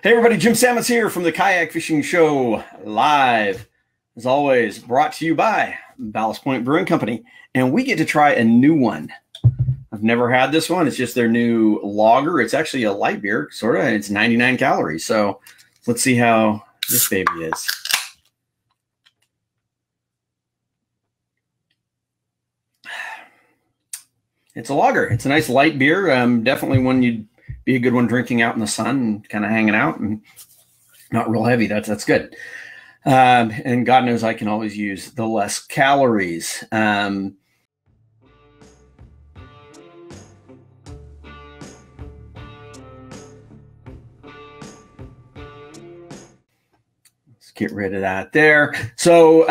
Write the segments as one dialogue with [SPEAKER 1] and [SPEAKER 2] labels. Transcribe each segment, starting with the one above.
[SPEAKER 1] Hey everybody, Jim Sammons here from the Kayak Fishing Show live. As always, brought to you by Ballast Point Brewing Company. And we get to try a new one. I've never had this one. It's just their new lager. It's actually a light beer, sort of. It's 99 calories. So let's see how this baby is. It's a lager. It's a nice light beer. Definitely one you'd be a good one drinking out in the sun and kind of hanging out, and not real heavy. That's good. And God knows I can always use the less calories. Let's get rid of that there. So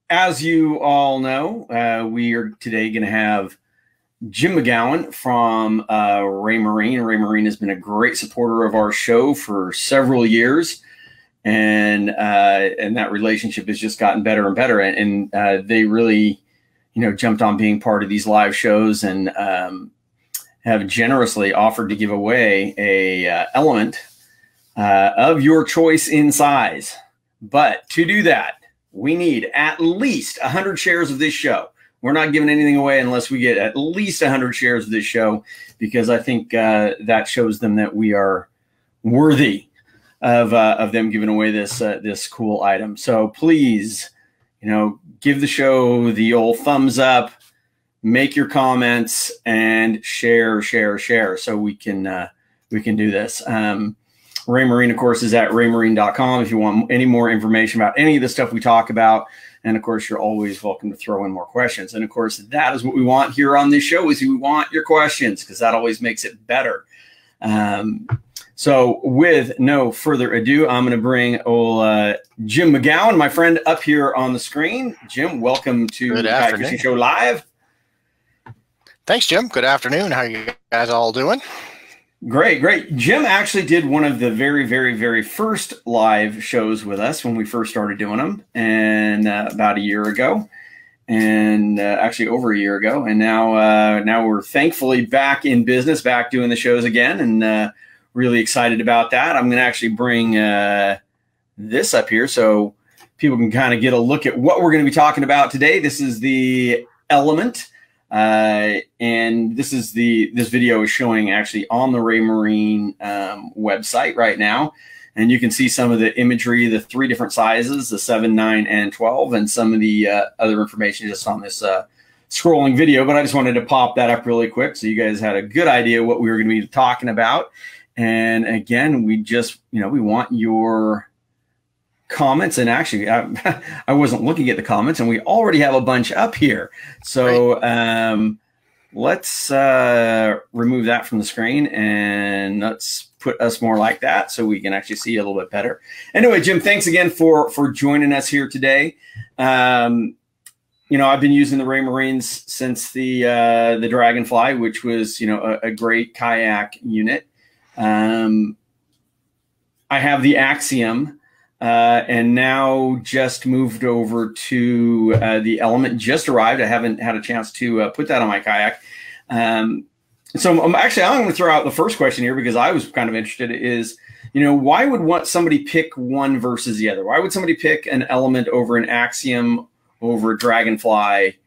[SPEAKER 1] as you all know, we are today going to have Jim McGowan from Ray Marina. Ray Marina has been a great supporter of our show for several years, and that relationship has just gotten better and better. And they really, jumped on being part of these live shows, and have generously offered to give away a element of your choice in size. But to do that, we need at least 100 shares of this show. We're not giving anything away unless we get at least 100 shares of this show, because I think that shows them that we are worthy of them giving away this this cool item. So please, give the show the old thumbs up, make your comments, and share, so we can do this. Ray Marina, of course, is at raymarine.com if you want any more information about any of the stuff we talk about. And of course, you're always welcome to throw in more questions. And of course, that is what we want here on this show, is we want your questions, because that always makes it better. So with no further ado, I'm going to bring old Jim McGowan, my friend, up here on the screen. Jim, welcome to the Kayak Fishing Show Live.
[SPEAKER 2] Thanks, Jim. Good afternoon. How are you guys all doing?
[SPEAKER 1] Great. Jim actually did one of the very first live shows with us when we first started doing them, and about a year ago, and actually over a year ago. And now we're thankfully back in business, back doing the shows again, and really excited about that. I'm going to actually bring this up here so people can kind of get a look at what we're going to be talking about today. This is the Element. And this video is showing actually on the Ray Marine website right now, and you can see some of the imagery, the 3 different sizes, the 7, 9, and 12, and some of the other information just on this scrolling video. But I just wanted to pop that up really quick so you guys had a good idea what we were going to be talking about. And again, we just we want your comments. And actually, I wasn't looking at the comments, and we already have a bunch up here. So let's remove that from the screen, and let's put us more like that so we can actually see a little bit better. Anyway, Jim, thanks again for joining us here today. I've been using the Ray Marines since the Dragonfly, which was a great kayak unit. I have the Axiom. And now just moved over to the Element. Just arrived. I haven't had a chance to put that on my kayak. So I'm going to throw out the first question here, because I was kind of interested, is, why would somebody pick one versus the other? Why would somebody pick an Element over an Axiom over a Dragonfly?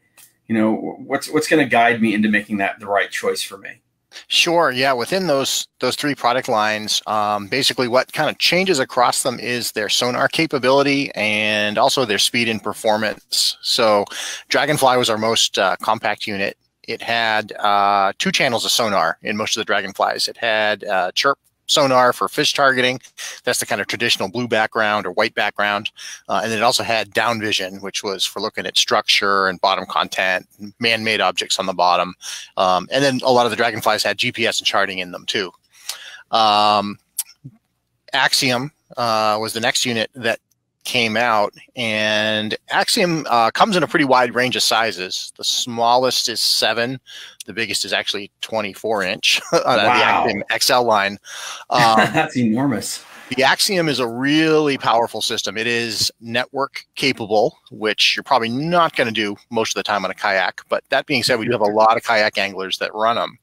[SPEAKER 1] What's going to guide me into making that the right choice for me?
[SPEAKER 2] Sure. Yeah. Within those 3 product lines, basically what kind of changes across them is their sonar capability and also their speed and performance. So Dragonfly was our most compact unit. It had 2 channels of sonar in most of the Dragonflies. It had Chirp Sonar for fish targeting. That's the kind of traditional blue background or white background. And then it also had down vision, which was for looking at structure and bottom content, man-made objects on the bottom. And then a lot of the Dragonflies had GPS and charting in them too. Axiom was the next unit that came out, and Axiom comes in a pretty wide range of sizes. The smallest is 7. The biggest is actually 24-inch. Wow. The Axiom XL line.
[SPEAKER 1] That's enormous.
[SPEAKER 2] The Axiom is a really powerful system. It is network capable, which you're probably not going to do most of the time on a kayak. But that being said, we do have a lot of kayak anglers that run them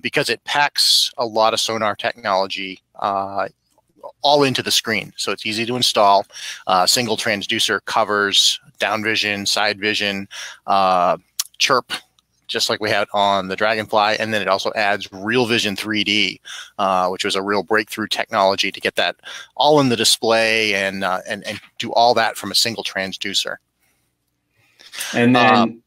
[SPEAKER 2] because it packs a lot of sonar technology all into the screen. So it's easy to install. Single transducer covers down vision, side vision, chirp, just like we had on the Dragonfly. And then it also adds Real Vision 3D, which was a real breakthrough technology to get that all in the display and do all that from a single transducer.
[SPEAKER 1] And then,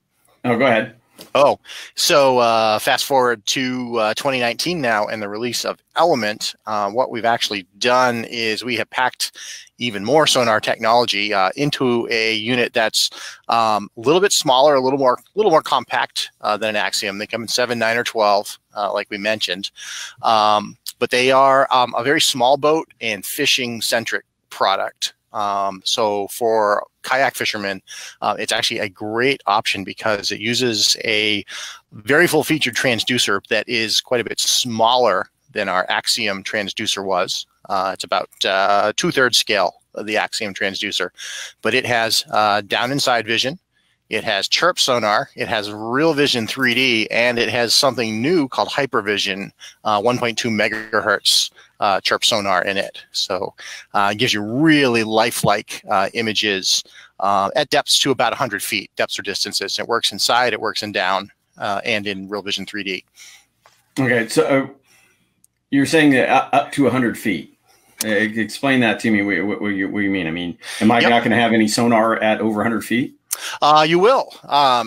[SPEAKER 1] oh, go ahead.
[SPEAKER 2] Oh, so fast forward to 2019 now and the release of Element. What we've actually done is we have packed even more sonar technology into a unit that's a little bit smaller, a little more compact than an Axiom. They come in 7, 9, or 12, like we mentioned, but they are a very small boat and fishing centric product. So for kayak fishermen, it's actually a great option because it uses a very full-featured transducer that is quite a bit smaller than our Axiom transducer was. It's about 2/3 scale of the Axiom transducer, but it has down and side vision. It has Chirp Sonar, it has Real Vision 3D, and it has something new called Hypervision, 1.2 megahertz Chirp Sonar in it. So it gives you really lifelike images at depths to about 100 feet, depths or distances. It works inside, it works in down, and in Real Vision 3D.
[SPEAKER 1] Okay, so you're saying that up to 100 feet. Explain that to me, what you mean. I mean, am I not going to have any sonar at over 100 feet?
[SPEAKER 2] You will.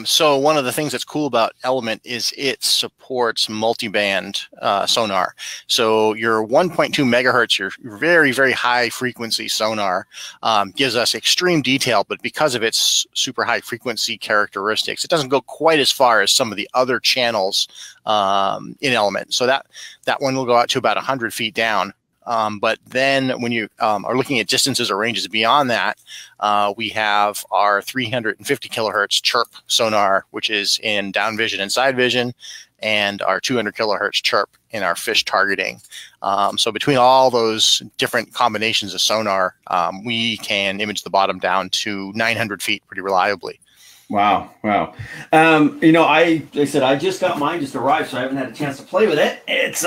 [SPEAKER 2] So one of the things that's cool about Element is it supports multiband sonar. So your 1.2 megahertz, your very, very high frequency sonar gives us extreme detail, but because of its super high frequency characteristics, it doesn't go quite as far as some of the other channels in Element. So that one will go out to about 100 feet down. But then when you are looking at distances or ranges beyond that, we have our 350 kilohertz Chirp Sonar, which is in down vision and side vision, and our 200 kilohertz Chirp in our fish targeting. So between all those different combinations of sonar, we can image the bottom down to 900 feet pretty reliably.
[SPEAKER 1] Wow. Wow. You know, I said, I just got mine, just arrived, so I haven't had a chance to play with it. It's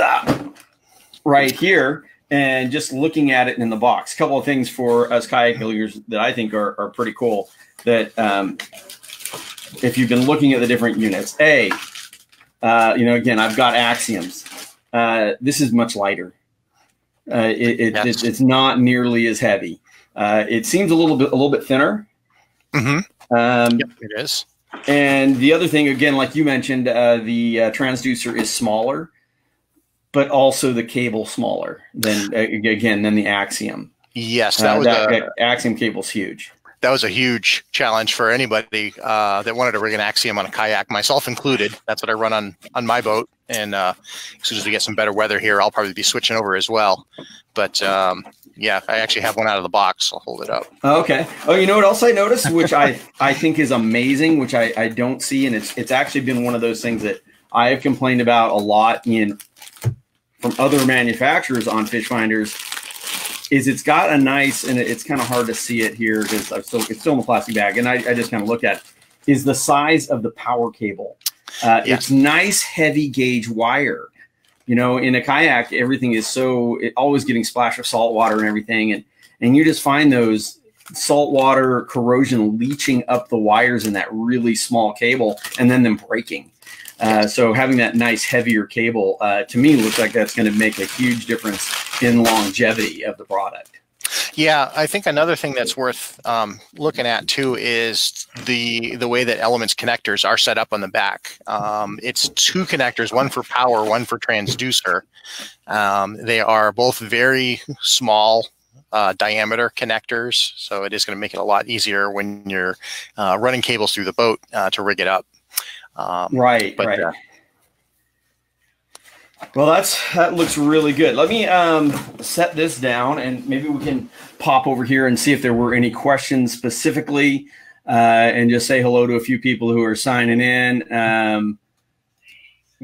[SPEAKER 1] right here. And just looking at it in the box, a couple of things for us kayak builders that I think are pretty cool. That if you've been looking at the different units, you know, again, I've got Axioms. This is much lighter. It's not nearly as heavy. It seems a little bit thinner.
[SPEAKER 2] Mm-hmm. Yep, it is.
[SPEAKER 1] And the other thing, again, like you mentioned, the transducer is smaller, but also the cable smaller than the Axiom.
[SPEAKER 2] Yes, that
[SPEAKER 1] Axiom cable's huge.
[SPEAKER 2] That was a huge challenge for anybody that wanted to rig an Axiom on a kayak, myself included. That's what I run on my boat. And as soon as we get some better weather here, I'll probably be switching over as well. But yeah, I actually have one out of the box. I'll hold it up.
[SPEAKER 1] Okay. Oh, you know what else I noticed, which I think is amazing, which I don't see, and it's actually been one of those things that I have complained about a lot from other manufacturers on fish finders, is it's got a nice, and it's kind of hard to see it here because it's still in a plastic bag, and I just kind of look at it, is the size of the power cable. It's nice, heavy gauge wire. You know, in a kayak, everything is always getting splash of salt water and everything, and you just find those saltwater corrosion leaching up the wires in that really small cable, and then them breaking. So having that nice heavier cable, to me, looks like that's going to make a huge difference in longevity of the product.
[SPEAKER 2] Yeah, I think another thing that's worth looking at too is the way that Element's connectors are set up on the back. It's 2 connectors, one for power, one for transducer. They are both very small diameter connectors, so it is going to make it a lot easier when you're running cables through the boat to rig it up.
[SPEAKER 1] Right. Well, that looks really good. Let me set this down, and maybe we can pop over here and see if there were any questions specifically, and just say hello to a few people who are signing in.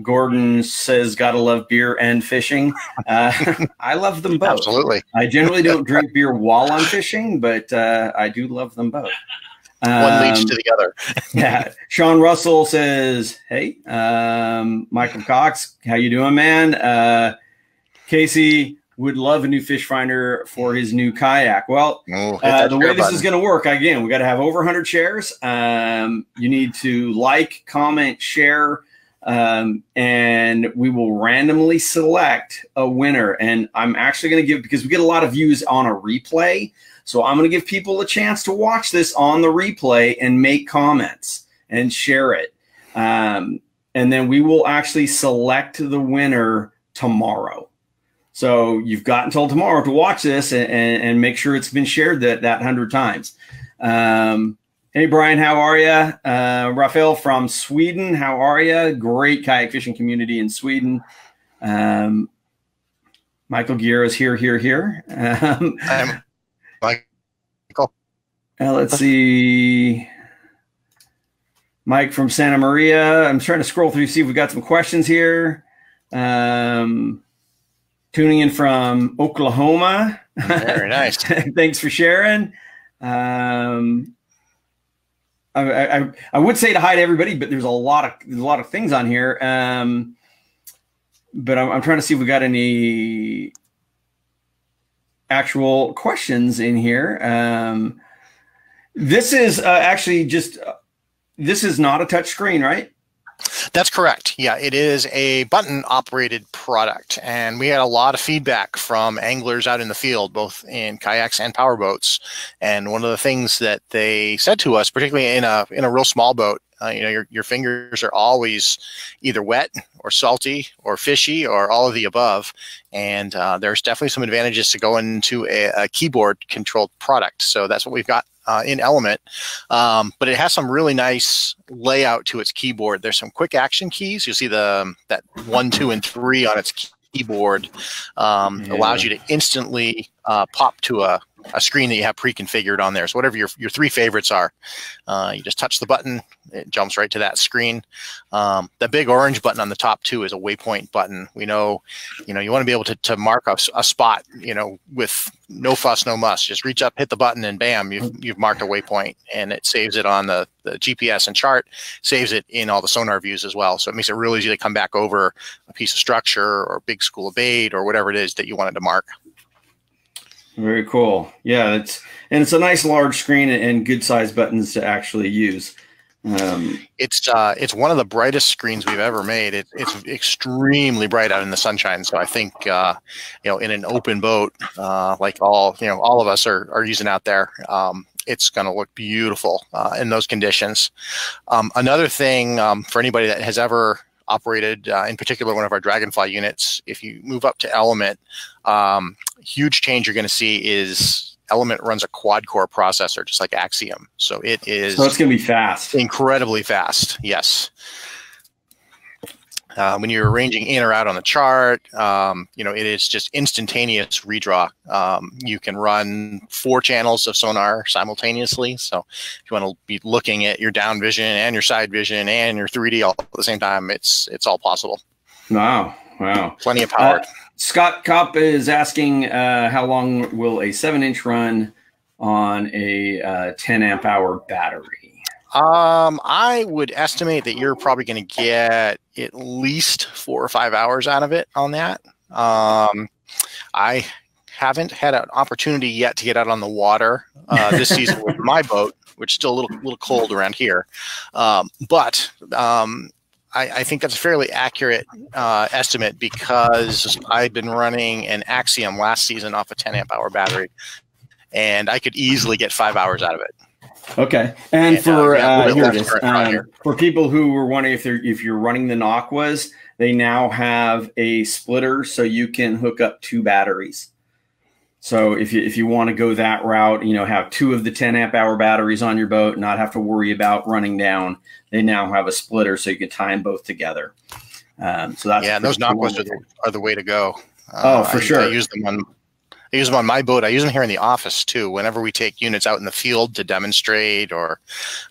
[SPEAKER 1] Gordon says, "Gotta love beer and fishing." I love them both.
[SPEAKER 2] Absolutely.
[SPEAKER 1] I generally don't drink beer while I'm fishing, but I do love them both.
[SPEAKER 2] One leads to the other.
[SPEAKER 1] Yeah. Sean Russell says, "Hey, Michael Cox, how you doing, man?" Casey, would love a new fish finder for his new kayak. Well, the way this is going to work, again, we got to have over 100 shares. You need to like, comment, share, and we will randomly select a winner. And I'm actually going to give, because we get a lot of views on a replay, so I'm going to give people a chance to watch this on the replay and make comments and share it. And then we will actually select the winner tomorrow. So you've got until tomorrow to watch this and make sure it's been shared that 100 times. Hey, Brian, how are you? Rafael from Sweden, how are you? Great kayak fishing community in Sweden. Michael Guerra is here.
[SPEAKER 2] I'm Michael.
[SPEAKER 1] Let's see. Mike from Santa Maria. I'm trying to scroll through, see if we got some questions here. Tuning in from Oklahoma.
[SPEAKER 2] Very nice.
[SPEAKER 1] Thanks for sharing. I would say to hi to everybody, but there's a lot of things on here. But I'm trying to see if we got any actual questions in here. This is actually just this is not a touch screen, right?
[SPEAKER 2] That's correct. Yeah, it is a button-operated product, and we had a lot of feedback from anglers out in the field, both in kayaks and powerboats. And one of the things that they said to us, particularly in a real small boat, your fingers are always either wet or salty or fishy or all of the above. And there's definitely some advantages to go into a keyboard-controlled product. So that's what we've got in Element, but it has some really nice layout to its keyboard. There's some quick action keys. You'll see that 1, 2, and 3 on its keyboard allows you to instantly pop to a screen that you have pre-configured on there. So whatever your 3 favorites are, you just touch the button, it jumps right to that screen. The big orange button on the top too is a waypoint button. We know, you want to be able to mark a spot, with no fuss, no muss. Just reach up, hit the button, and bam, you've marked a waypoint, and it saves it on the GPS and chart, saves it in all the sonar views as well. So it makes it really easy to come back over a piece of structure or a big school of bait or whatever it is that you wanted to mark.
[SPEAKER 1] Very cool. Yeah, it's a nice large screen and good size buttons to actually use.
[SPEAKER 2] It's one of the brightest screens we've ever made. It's extremely bright out in the sunshine. So I think in an open boat like all of us are using out there, it's going to look beautiful in those conditions. Another thing for anybody that has ever operated, in particular, one of our Dragonfly units, if you move up to Element, huge change you're going to see is Element runs a quad-core processor, just like Axiom. So it is.
[SPEAKER 1] So it's going to be fast.
[SPEAKER 2] Incredibly fast, yes. When you're arranging in or out on the chart, it is just instantaneous redraw. You can run 4 channels of sonar simultaneously. So if you want to be looking at your down vision and your side vision and your 3D all at the same time, it's all possible.
[SPEAKER 1] Wow.
[SPEAKER 2] Plenty of power.
[SPEAKER 1] Scott Kopp is asking, how long will a 7-inch run on a 10 amp hour battery?
[SPEAKER 2] I would estimate that you're probably going to get at least 4 or 5 hours out of it on that. I haven't had an opportunity yet to get out on the water this season with my boat, which is still a little cold around here. But I think that's a fairly accurate estimate because I've been running an Axiom last season off a 10 amp hour battery, and I could easily get 5 hours out of it.
[SPEAKER 1] Okay, and for here it is. For people who were wondering if you're running the Aquas, they now have a splitter, so you can hook up 2 batteries. So if you want to go that route, have 2 of the 10 amp hour batteries on your boat, not have to worry about running down. They now have a splitter, so you can tie them both together. So that's
[SPEAKER 2] those Aquas are the way to go.
[SPEAKER 1] For sure.
[SPEAKER 2] I use them on my boat. I use them here in the office too. Whenever we take units out in the field to demonstrate, or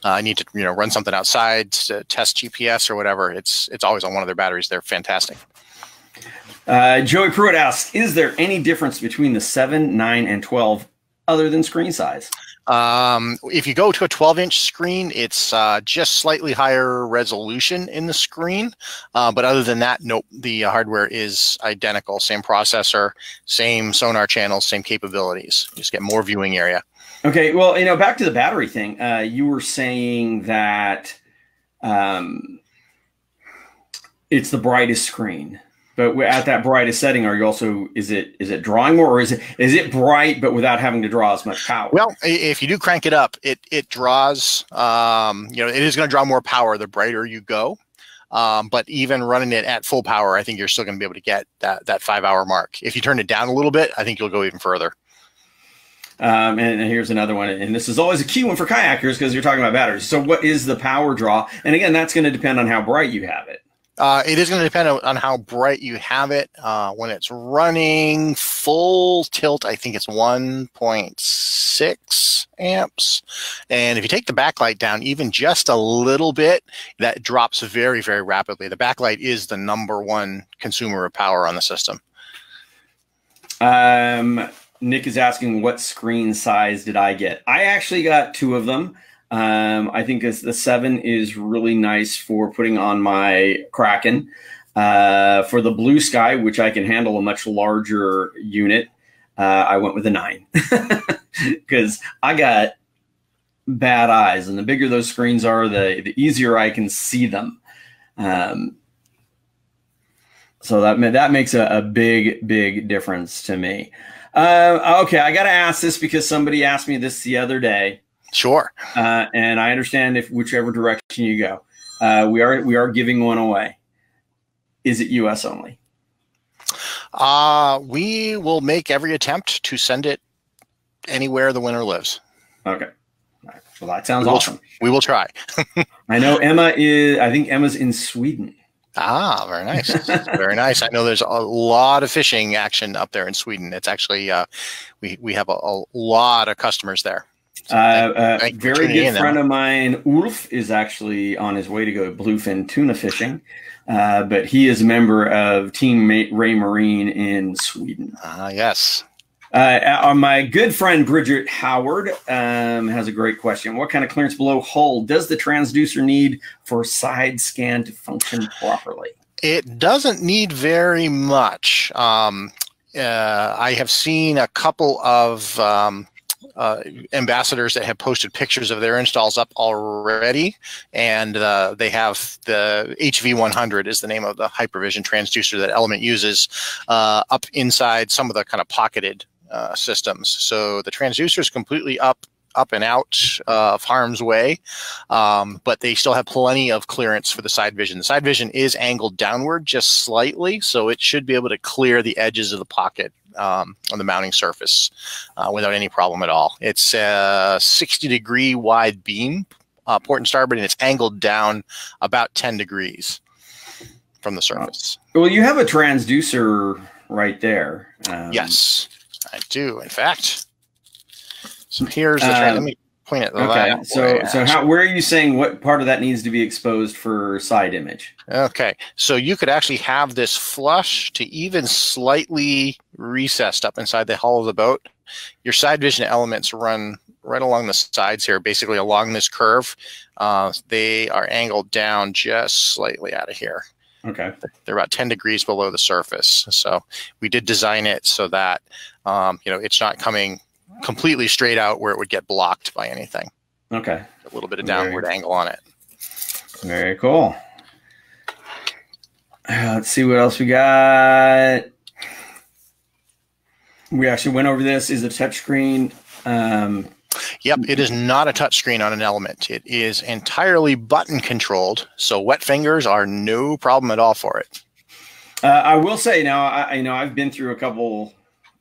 [SPEAKER 2] I need to run something outside to test GPS or whatever, it's always on one of their batteries. They're fantastic.
[SPEAKER 1] Joey Pruitt asks, is there any difference between the 7, 9, and 12 other than screen size?
[SPEAKER 2] If you go to a 12-inch screen, it's just slightly higher resolution in the screen. But other than that, nope, the hardware is identical. Same processor, same sonar channels, same capabilities. You just get more viewing area.
[SPEAKER 1] Okay, well, back to the battery thing. You were saying that it's the brightest screen. But at that brightest setting, are you also is it drawing more, or is it bright but without having to draw as much power?
[SPEAKER 2] Well, if you do crank it up, it draws. It is going to draw more power the brighter you go. But even running it at full power, I think you're still going to be able to get that 5-hour mark. If you turn it down a little bit, I think you'll go even further.
[SPEAKER 1] And here's another one, and this is always a key one for kayakers because you're talking about batteries. So what is the power draw? And again, that's going to depend on how bright you have it.
[SPEAKER 2] It is going to depend on how bright you have it. When it's running full tilt, I think it's 1.6 amps. And if you take the backlight down even just a little bit, that drops very, very rapidly. The backlight is the #1 consumer of power on the system.
[SPEAKER 1] Nick is asking, what screen size did I get? I actually got 2 of them. I think the 7 is really nice for putting on my Kraken. For the Blue Sky, which I can handle a much larger unit, I went with a 9 because I got bad eyes, and the bigger those screens are, the easier I can see them. So that makes a big difference to me. Okay, I got to ask this because somebody asked me this the other day.
[SPEAKER 2] Sure.
[SPEAKER 1] And I understand if whichever direction you go, we are giving one away. Is it U.S. only?
[SPEAKER 2] We will make every attempt to send it anywhere the winner lives.
[SPEAKER 1] Okay. Well, that sounds awesome.
[SPEAKER 2] We will try.
[SPEAKER 1] I know I think Emma's in Sweden.
[SPEAKER 2] Ah, very nice. Very nice. I know there's a lot of fishing action up there in Sweden. It's actually, we have a lot of customers there. So
[SPEAKER 1] very good friend of mine, Ulf, is actually on his way to go bluefin tuna fishing, but he is a member of Team Raymarine in Sweden.
[SPEAKER 2] Yes.
[SPEAKER 1] My good friend Bridget Howard has a great question. What kind of clearance below hull does the transducer need for side scan to function properly?
[SPEAKER 2] It doesn't need very much. I have seen a couple of ambassadors that have posted pictures of their installs up already, and they have the HV100 is the name of the hypervision transducer that Element uses up inside some of the kind of pocketed systems. So the transducer is completely up and out of harm's way, but they still have plenty of clearance for the side vision. The side vision is angled downward just slightly, so it should be able to clear the edges of the pocket on the mounting surface without any problem at all. It's a 60-degree wide beam, port and starboard, and it's angled down about 10 degrees from the surface.
[SPEAKER 1] Well, you have a transducer right there.
[SPEAKER 2] Yes, I do. In fact, so here's the let me point it.
[SPEAKER 1] Okay. So where are you saying what part of that needs to be exposed for side image?
[SPEAKER 2] Okay. So you could actually have this flush to even slightly recessed up inside the hull of the boat. Your side vision elements run right along the sides here, basically along this curve. They are angled down just slightly out of here.
[SPEAKER 1] Okay.
[SPEAKER 2] They're about 10 degrees below the surface. So we did design it so that, it's not coming completely straight out where it would get blocked by anything.
[SPEAKER 1] Okay.
[SPEAKER 2] A little bit of downward angle on it.
[SPEAKER 1] Very cool. Let's see what else we got. We actually went over this. Is a touchscreen.
[SPEAKER 2] Yep, it is not a touchscreen on an Element. It is entirely button controlled, so wet fingers are no problem at all for it.
[SPEAKER 1] I will say now, I've been through a couple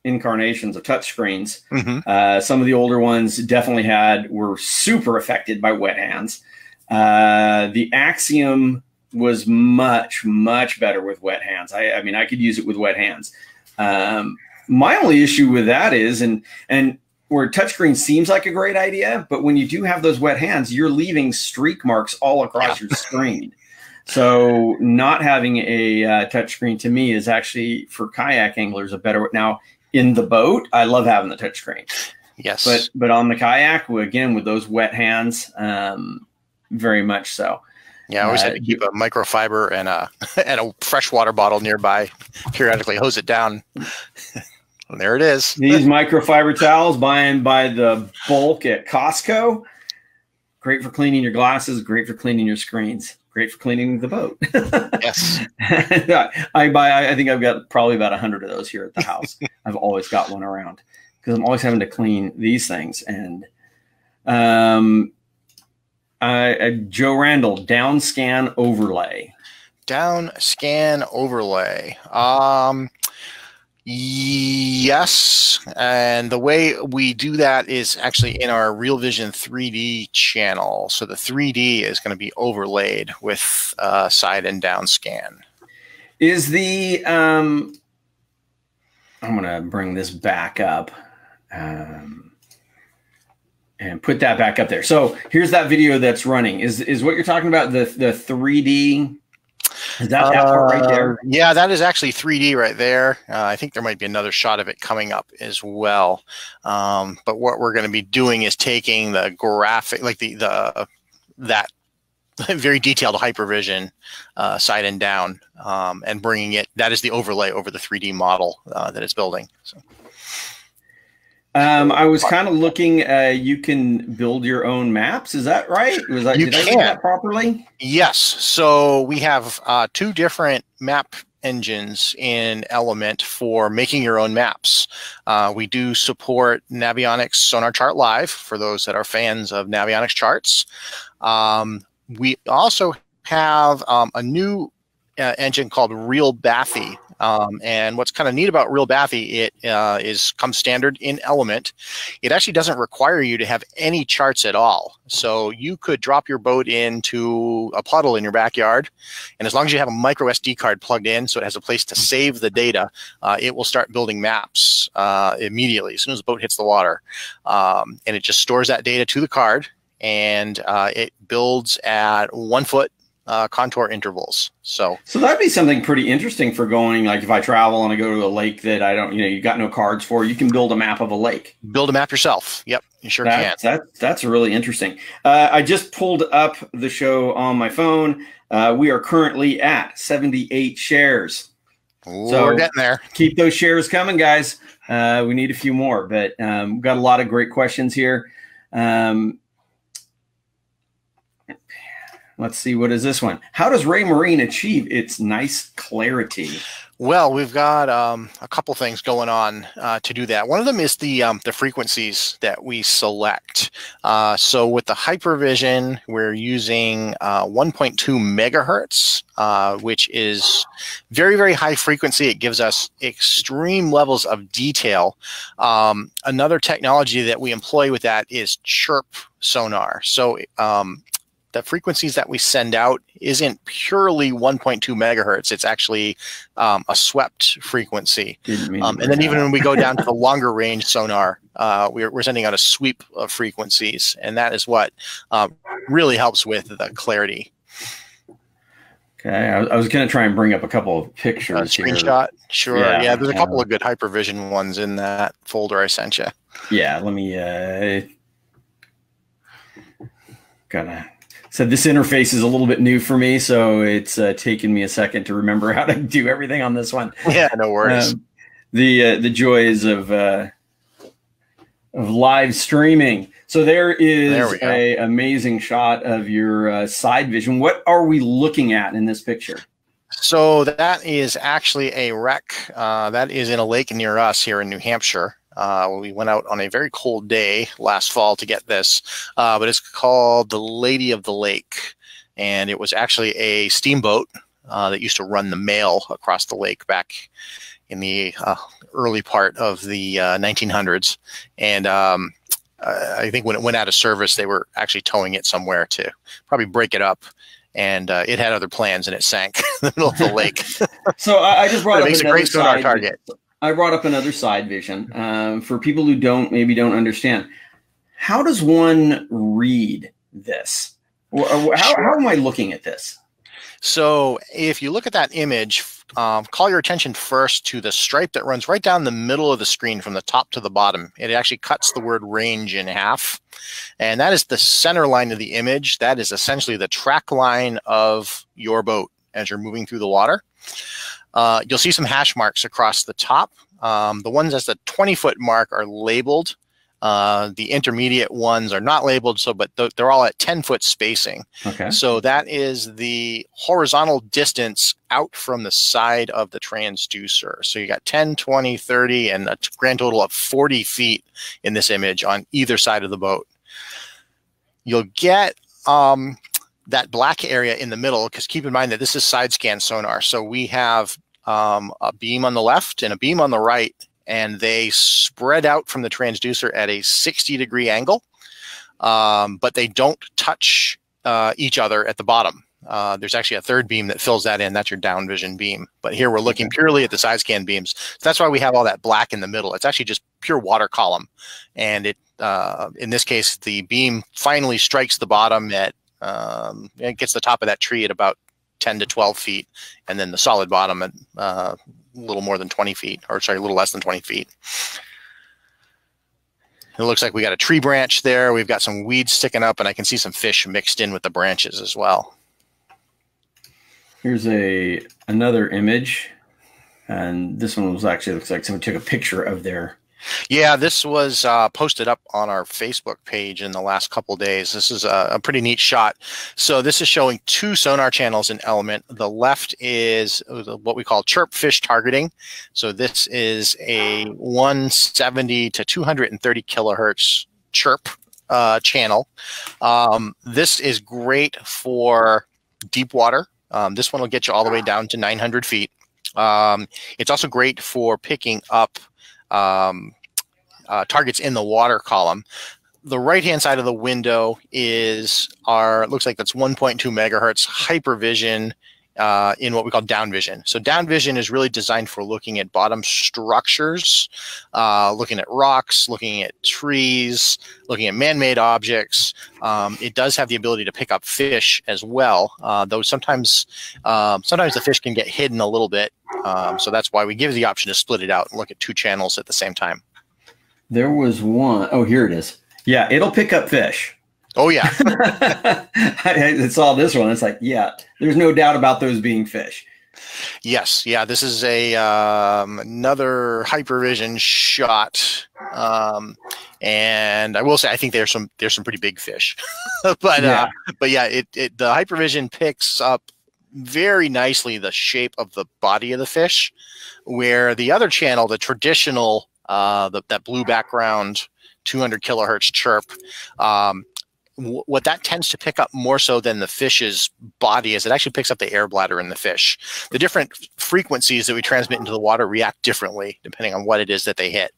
[SPEAKER 1] incarnations of touchscreens. Mm-hmm. Some of the older ones definitely were super affected by wet hands. The Axiom was much better with wet hands. I mean, I could use it with wet hands. My only issue with that is, and where touchscreen seems like a great idea, but when you do have those wet hands, you're leaving streak marks all across your screen. So not having a touchscreen to me is actually, for kayak anglers, a better. Now in the boat, I love having the touchscreen.
[SPEAKER 2] Yes.
[SPEAKER 1] But on the kayak, again, with those wet hands, very much so.
[SPEAKER 2] Yeah, I always had to keep a microfiber and a and a fresh water bottle nearby, periodically hose it down. And there it is.
[SPEAKER 1] These microfiber towels, buying by the bulk at Costco, great for cleaning your glasses, great for cleaning your screens, great for cleaning the boat.
[SPEAKER 2] Yes.
[SPEAKER 1] I think I've got probably about 100 of those here at the house. I've always got one around because I'm always having to clean these things. And Joe Randall, down scan overlay.
[SPEAKER 2] Down scan overlay. Yes, and the way we do that is actually in our Real Vision 3D channel. So the 3D is going to be overlaid with side and down scan.
[SPEAKER 1] Is the I'm going to bring this back up and put that back up there. So here's that video that's running. Is what you're talking about the 3D? Is that part right there?
[SPEAKER 2] Yeah, that is actually 3D right there. I think there might be another shot of it coming up as well. But what we're going to be doing is taking the graphic, like that very detailed hypervision side and down, and bringing it. That is the overlay over the 3D model that it's building. So.
[SPEAKER 1] I was kind of looking. You can build your own maps. Is that right? Did I read that properly?
[SPEAKER 2] Yes. So we have 2 different map engines in Element for making your own maps. We do support Navionics Sonar Chart Live for those that are fans of Navionics charts. We also have a new engine called Real Bathy. And what's kind of neat about Real Bathy, it comes standard in Element. It actually doesn't require you to have any charts at all. So you could drop your boat into a puddle in your backyard, and as long as you have a micro SD card plugged in, so it has a place to save the data, it will start building maps immediately as soon as the boat hits the water. And it just stores that data to the card, and it builds at 1 foot contour intervals. So
[SPEAKER 1] that'd be something pretty interesting for going, like if I travel and I go to a lake that I don't, you got no cards for, you can build a map of a lake.
[SPEAKER 2] Build a map yourself. Yep, you sure can.
[SPEAKER 1] That's really interesting. I just pulled up the show on my phone. We are currently at 78 shares.
[SPEAKER 2] Ooh, so we're getting there.
[SPEAKER 1] Keep those shares coming, guys. We need a few more, but we've got a lot of great questions here. Let's see, what is this one? How does Ray Marina achieve its nice clarity?
[SPEAKER 2] Well, we've got a couple things going on to do that. One of them is the frequencies that we select. So with the hypervision, we're using 1.2 megahertz, which is very, very high frequency. It gives us extreme levels of detail. Another technology that we employ with that is Chirp Sonar. So the frequencies that we send out isn't purely 1.2 megahertz. It's actually a swept frequency. And then even when we go down to the longer range sonar, we're sending out a sweep of frequencies. And that is what really helps with the clarity.
[SPEAKER 1] Okay, I was going to try and bring up a couple of pictures.
[SPEAKER 2] Screenshot? Here. Sure. Yeah, there's a couple of good hypervision ones in that folder I sent you.
[SPEAKER 1] Yeah, let me... So this interface is a little bit new for me, so it's taken me a second to remember how to do everything on this one.
[SPEAKER 2] Yeah, no worries.
[SPEAKER 1] The joys of live streaming. So there is an amazing shot of your side vision. What are we looking at in this picture?
[SPEAKER 2] So that is actually a wreck. That is in a lake near us here in New Hampshire. We went out on a very cold day last fall to get this, but it's called the Lady of the Lake. And it was actually a steamboat that used to run the mail across the lake back in the early part of the 1900s. And I think when it went out of service, they were actually towing it somewhere to probably break it up. And it had other plans, and it sank in the middle of the lake.
[SPEAKER 1] So I just brought up
[SPEAKER 2] makes a great sonar target.
[SPEAKER 1] I brought up another side vision for people who maybe don't understand. How does one read this? How am I looking at this?
[SPEAKER 2] So if you look at that image, call your attention first to the stripe that runs right down the middle of the screen from the top to the bottom. It actually cuts the word range in half. And that is the center line of the image. That is essentially the track line of your boat as you're moving through the water. You'll see some hash marks across the top. The ones as the 20-foot mark are labeled. The intermediate ones are not labeled, but they're all at 10-foot spacing.
[SPEAKER 1] Okay.
[SPEAKER 2] So that is the horizontal distance out from the side of the transducer. So you got 10, 20, 30, and a grand total of 40 feet in this image on either side of the boat. You'll get that black area in the middle, because keep in mind that this is side scan sonar. So we have a beam on the left and a beam on the right, and they spread out from the transducer at a 60-degree angle, but they don't touch each other at the bottom. There's actually a third beam that fills that in. That's your down vision beam. But here we're looking purely at the side scan beams. So that's why we have all that black in the middle. It's actually just pure water column. And it, in this case, the beam finally strikes the bottom at, it gets the top of that tree at about 10 to 12 feet, and then the solid bottom at a little more than 20 feet, or sorry, a little less than 20 feet. It looks like we got a tree branch there. We've got some weeds sticking up, and I can see some fish mixed in with the branches as well.
[SPEAKER 1] Here's another image, and this one was actually, looks like someone took a picture of their.
[SPEAKER 2] Yeah, this was posted up on our Facebook page in the last couple of days. This is a pretty neat shot. So this is showing two sonar channels in Element. The left is what we call chirp fish targeting. So this is a 170 to 230 kilohertz chirp channel. This is great for deep water. This one will get you all the way down to 900 feet. It's also great for picking up targets in the water column. The right-hand side of the window is looks like that's 1.2 megahertz hypervision in what we call down vision. So down vision is really designed for looking at bottom structures, looking at rocks, looking at trees, looking at man-made objects. It does have the ability to pick up fish as well, though sometimes the fish can get hidden a little bit. So that's why we give the option to split it out and look at two channels at the same time.
[SPEAKER 1] There was one. Oh, here it is. Yeah, it'll pick up fish.
[SPEAKER 2] Oh, yeah.
[SPEAKER 1] I saw this one. It's like, yeah, there's no doubt about those being fish.
[SPEAKER 2] Yes. Yeah, this is another hypervision shot. And I will say, I think there's some pretty big fish. but yeah, the hypervision picks up very nicely the shape of the body of the fish, where the other channel, the traditional, that blue background 200 kilohertz chirp, what that tends to pick up more so than the fish's body is it actually picks up the air bladder in the fish. The different frequencies that we transmit into the water react differently depending on what it is that they hit.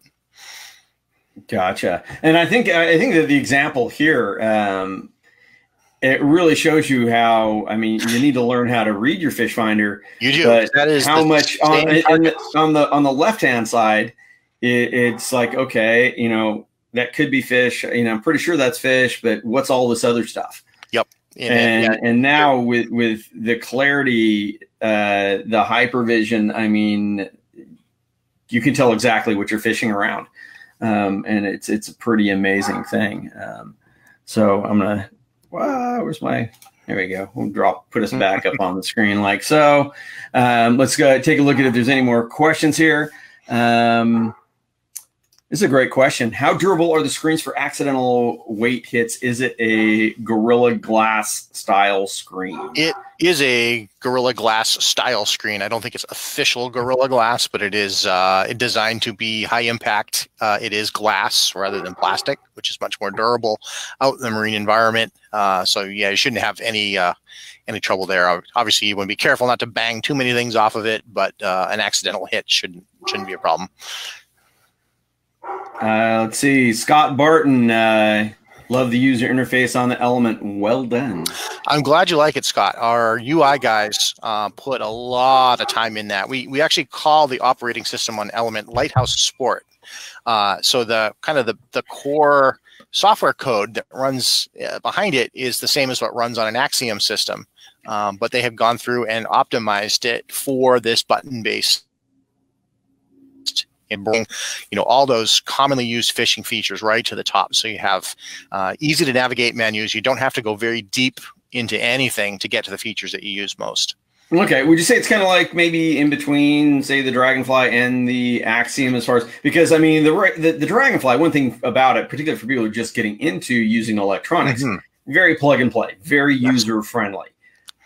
[SPEAKER 1] Gotcha. And I think that the example here, it really shows you how, I mean, you need to learn how to read your fish finder.
[SPEAKER 2] You do.
[SPEAKER 1] But
[SPEAKER 2] that is
[SPEAKER 1] how much on the left-hand side, it's like, okay, you know, that could be fish. You know, I'm pretty sure that's fish, but what's all this other stuff?
[SPEAKER 2] Yep.
[SPEAKER 1] And now with the clarity, the hypervision, I mean, you can tell exactly what you're fishing around. And it's a pretty amazing thing. So I'm gonna, where's my, there we go. We'll put us back up on the screen like so. Let's go take a look at if there's any more questions here. This is a great question. How durable are the screens for accidental weight hits? Is it a Gorilla Glass style screen?
[SPEAKER 2] It is a Gorilla Glass style screen. I don't think it's official Gorilla Glass, but it is designed to be high impact. It is glass rather than plastic, which is much more durable out in the marine environment. So yeah, you shouldn't have any trouble there. Obviously, you want to be careful not to bang too many things off of it, but an accidental hit shouldn't be a problem.
[SPEAKER 1] Let's see. Scott Barton, love the user interface on the Element. Well done.
[SPEAKER 2] I'm glad you like it, Scott. Our UI guys put a lot of time in that. We actually call the operating system on Element Lighthouse Sport. So the kind of the core software code that runs behind it is the same as what runs on an Axiom system. but they have gone through and optimized it for this button-based and bring, all those commonly used fishing features right to the top. So you have easy to navigate menus. You don't have to go very deep into anything to get to the features that you use most.
[SPEAKER 1] Okay, would you say it's kind of like maybe in between, say, the Dragonfly and the Axiom as far as, because I mean, the Dragonfly, one thing about it, particularly for people who are just getting into using electronics, very plug and play, very user friendly.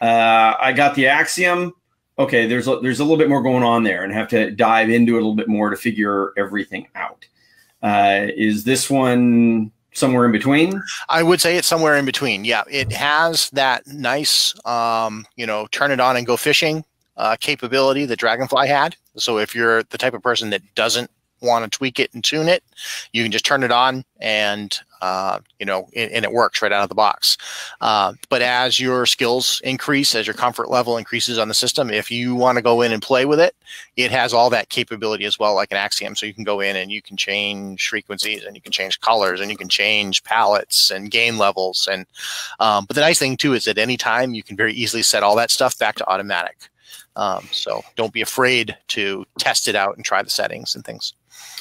[SPEAKER 1] I got the Axiom. Okay, there's a little bit more going on there and have to dive into it a little bit more to figure everything out. Is this one somewhere in between? I
[SPEAKER 2] would say it's somewhere in between. Yeah, it has that nice, turn it on and go fishing capability that Dragonfly had. So if you're the type of person that doesn't want to tweak it and tune it, you can just turn it on and and it works right out of the box. But as your skills increase, as your comfort level increases on the system, if you want to go in and play with it, it has all that capability as well, like an Axiom. So you can go in and you can change frequencies and you can change colors and you can change palettes and gain levels. And but the nice thing too is at any time you can very easily set all that stuff back to automatic. So don't be afraid to test it out and try the settings and things.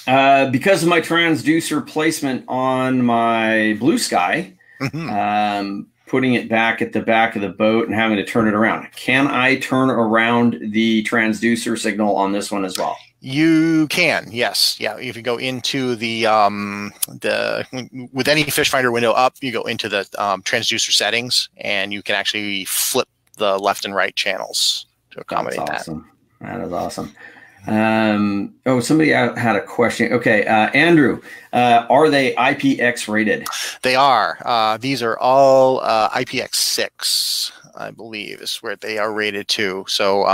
[SPEAKER 1] Because of my transducer placement on my Blue Sky, putting it back at the back of the boat and having to turn it around. Can I turn around the transducer signal on this one as well?
[SPEAKER 2] You can, yes. Yeah, if you go into the with any fish finder window up, you go into the transducer settings and you can actually flip the left and right channels to accommodate
[SPEAKER 1] That's awesome. That is awesome. Somebody had a question. Okay, Andrew, are they IPX rated?
[SPEAKER 2] They are. These are all IPX6, I believe, is where they are rated to. So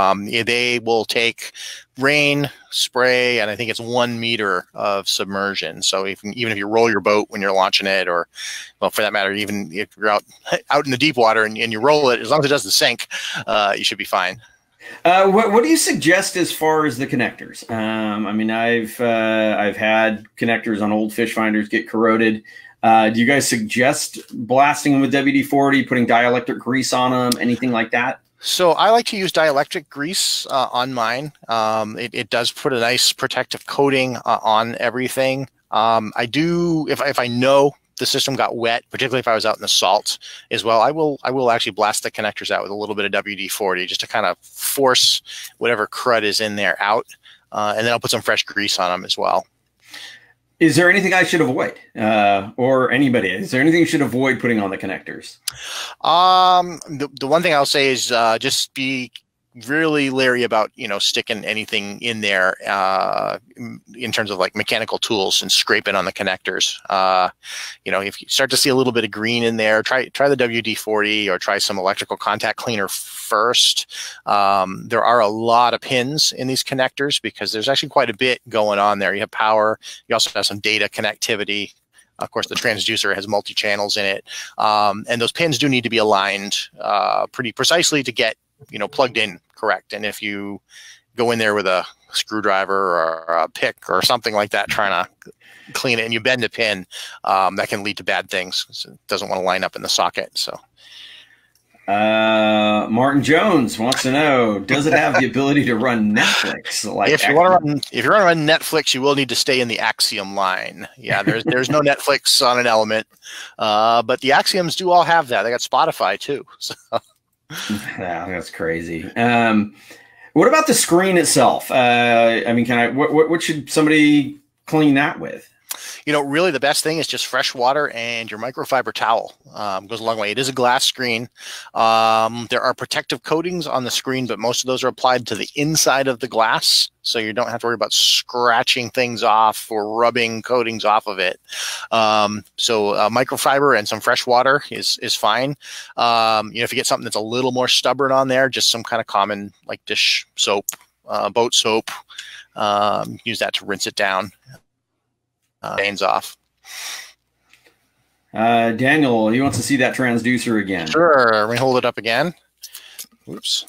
[SPEAKER 2] they will take rain, spray, and I think it's 1 meter of submersion. So even if you roll your boat when you're launching it, or, well, for that matter, even if you're out in the deep water and you roll it, as long as it doesn't sink, you should be fine.
[SPEAKER 1] What do you suggest as far as the connectors? I mean, I've had connectors on old fish finders get corroded. Do you guys suggest blasting them with WD-40, putting dielectric grease on them, anything like that?
[SPEAKER 2] So I like to use dielectric grease on mine. It does put a nice protective coating on everything. I do, if I know the system got wet, particularly if I was out in the salt as well, I will actually blast the connectors out with a little bit of WD-40 just to kind of force whatever crud is in there out. And then I'll put some fresh grease on them as well.
[SPEAKER 1] Is there anything I should avoid, or anybody? Is there anything you should avoid putting on the connectors?
[SPEAKER 2] The one thing I'll say is just be really leery about sticking anything in there in terms of like mechanical tools and scraping on the connectors. If you start to see a little bit of green in there, try the WD-40 or try some electrical contact cleaner first. There are a lot of pins in these connectors because there's actually quite a bit going on there. You have power, you also have some data connectivity. Of course, the transducer has multi-channels in it, and those pins do need to be aligned pretty precisely to get plugged in correct. And if you go in there with a screwdriver or a pick or something like that trying to clean it and you bend a pin, that can lead to bad things. So it doesn't want to line up in the socket. So
[SPEAKER 1] Martin Jones wants to know, does it have the ability to run Netflix? Like
[SPEAKER 2] if you want to run Netflix, you will need to stay in the Axiom line. Yeah, there's no Netflix on an Element, but the Axioms do all have that. They got Spotify too. So.
[SPEAKER 1] Yeah, that's crazy. What about the screen itself? I mean, what should somebody clean that with?
[SPEAKER 2] Really the best thing is just fresh water and your microfiber towel. Goes a long way. It is a glass screen. There are protective coatings on the screen, but most of those are applied to the inside of the glass. So you don't have to worry about scratching things off or rubbing coatings off of it. So microfiber and some fresh water is fine. If you get something that's a little more stubborn on there, just some kind of common like dish soap, boat soap, use that to rinse it down. Stains off.
[SPEAKER 1] Daniel, he wants to see that transducer again.
[SPEAKER 2] Sure. Let me hold it up again. Oops.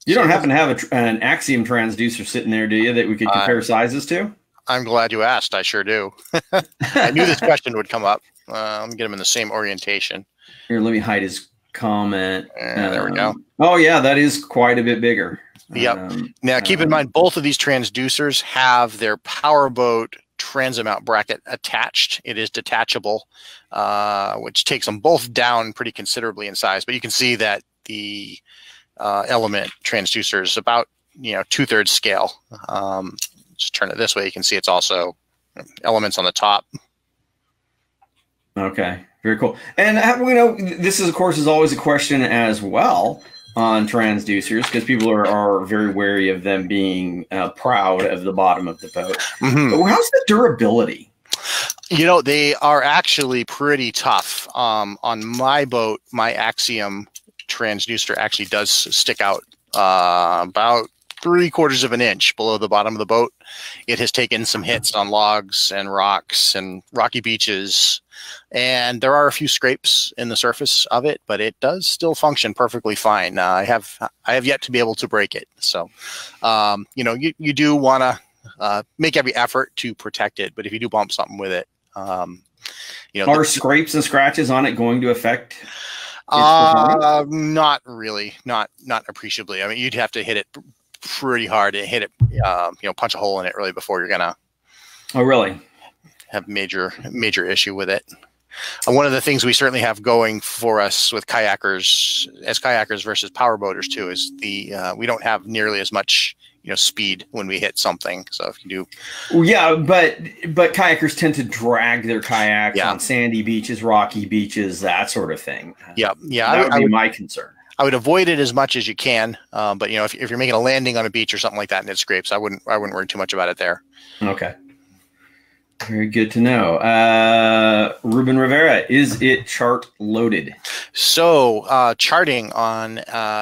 [SPEAKER 1] You don't happen to have an Axiom transducer sitting there, do you, that we could compare sizes to?
[SPEAKER 2] I'm glad you asked. I sure do. I knew this question would come up. Let me get him in the same orientation.
[SPEAKER 1] Here, let me hide his comment.
[SPEAKER 2] There we go.
[SPEAKER 1] Oh yeah, that is quite a bit bigger.
[SPEAKER 2] Yep. Now keep in mind, both of these transducers have their powerboat transamount bracket attached. It is detachable, which takes them both down pretty considerably in size. But you can see that the Element transducer is about 2/3 scale. Just turn it this way, you can see it's also elements on the top.
[SPEAKER 1] Okay, very cool. And this is, of course, is always a question as well on transducers, because people are very wary of them being proud of the bottom of the boat. Mm-hmm. How's the durability?
[SPEAKER 2] They are actually pretty tough. On my boat, my Axiom transducer actually does stick out about 3/4 of an inch below the bottom of the boat. It has taken some hits on logs and rocks and rocky beaches, and there are a few scrapes in the surface of it, but it does still function perfectly fine. I have yet to be able to break it. So, you do want to make every effort to protect it, but if you do bump something with it,
[SPEAKER 1] are scrapes and scratches on it going to affect?
[SPEAKER 2] Not really, not appreciably. I mean, you'd have to hit it pretty hard to hit it, punch a hole in it really before you're gonna.
[SPEAKER 1] Oh, really?
[SPEAKER 2] Have major issue with it. One of the things we certainly have going for us with kayakers versus powerboaters too is we don't have nearly as much speed when we hit something. So if you do,
[SPEAKER 1] yeah, but kayakers tend to drag their kayaks on sandy beaches, rocky beaches, that sort of thing.
[SPEAKER 2] Yeah,
[SPEAKER 1] that would be my concern.
[SPEAKER 2] I would avoid it as much as you can, but if you're making a landing on a beach or something like that and it scrapes, I wouldn't worry too much about it there.
[SPEAKER 1] Okay. Very good to know. Ruben Rivera, is it chart loaded?
[SPEAKER 2] So charting on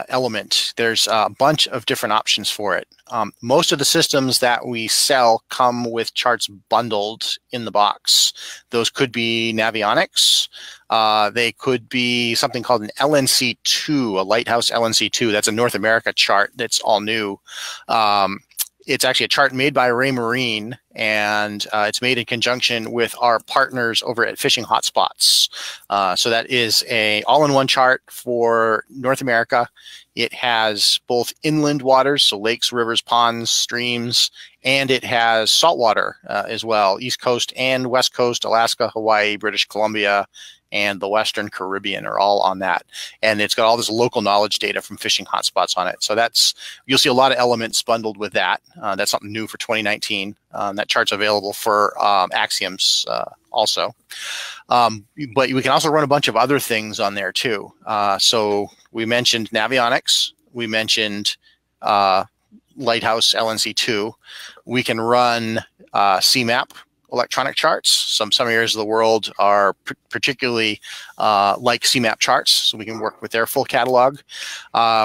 [SPEAKER 2] Element, there's a bunch of different options for it. Most of the systems that we sell come with charts bundled in the box. Those could be Navionics. They could be something called an LNC2, a Lighthouse LNC2. That's a North America chart that's all new. It's actually a chart made by Ray Marina, and it's made in conjunction with our partners over at Fishing Hotspots. So that is a all-in-one chart for North America. It has both inland waters, so lakes, rivers, ponds, streams, and it has saltwater as well, East Coast and West Coast, Alaska, Hawaii, British Columbia, and the Western Caribbean are all on that. And it's got all this local knowledge data from Fishing Hotspots on it. So you'll see a lot of elements bundled with that. That's something new for 2019. That chart's available for Axioms also. But we can also run a bunch of other things on there too. So we mentioned Navionics. We mentioned Lighthouse LNC2. We can run CMAP electronic charts. Some areas of the world are particularly like CMAP charts, so we can work with their full catalog.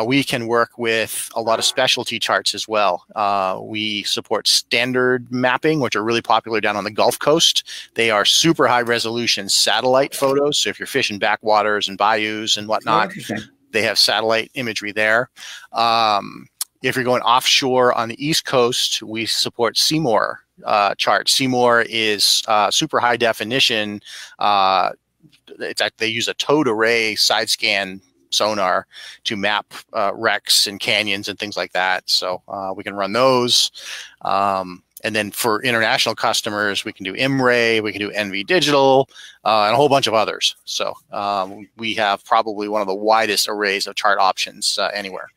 [SPEAKER 2] We can work with a lot of specialty charts as well. We support standard mapping, which are really popular down on the Gulf Coast. They are super high resolution satellite photos, so if you're fishing backwaters and bayous and whatnot, they have satellite imagery there. If you're going offshore on the East Coast, we support Seymour charts. Seymour is super high definition. They use a towed array side scan sonar to map wrecks and canyons and things like that. So we can run those. And then for international customers, we can do IMRAY, we can do NV Digital, and a whole bunch of others. So we have probably one of the widest arrays of chart options anywhere.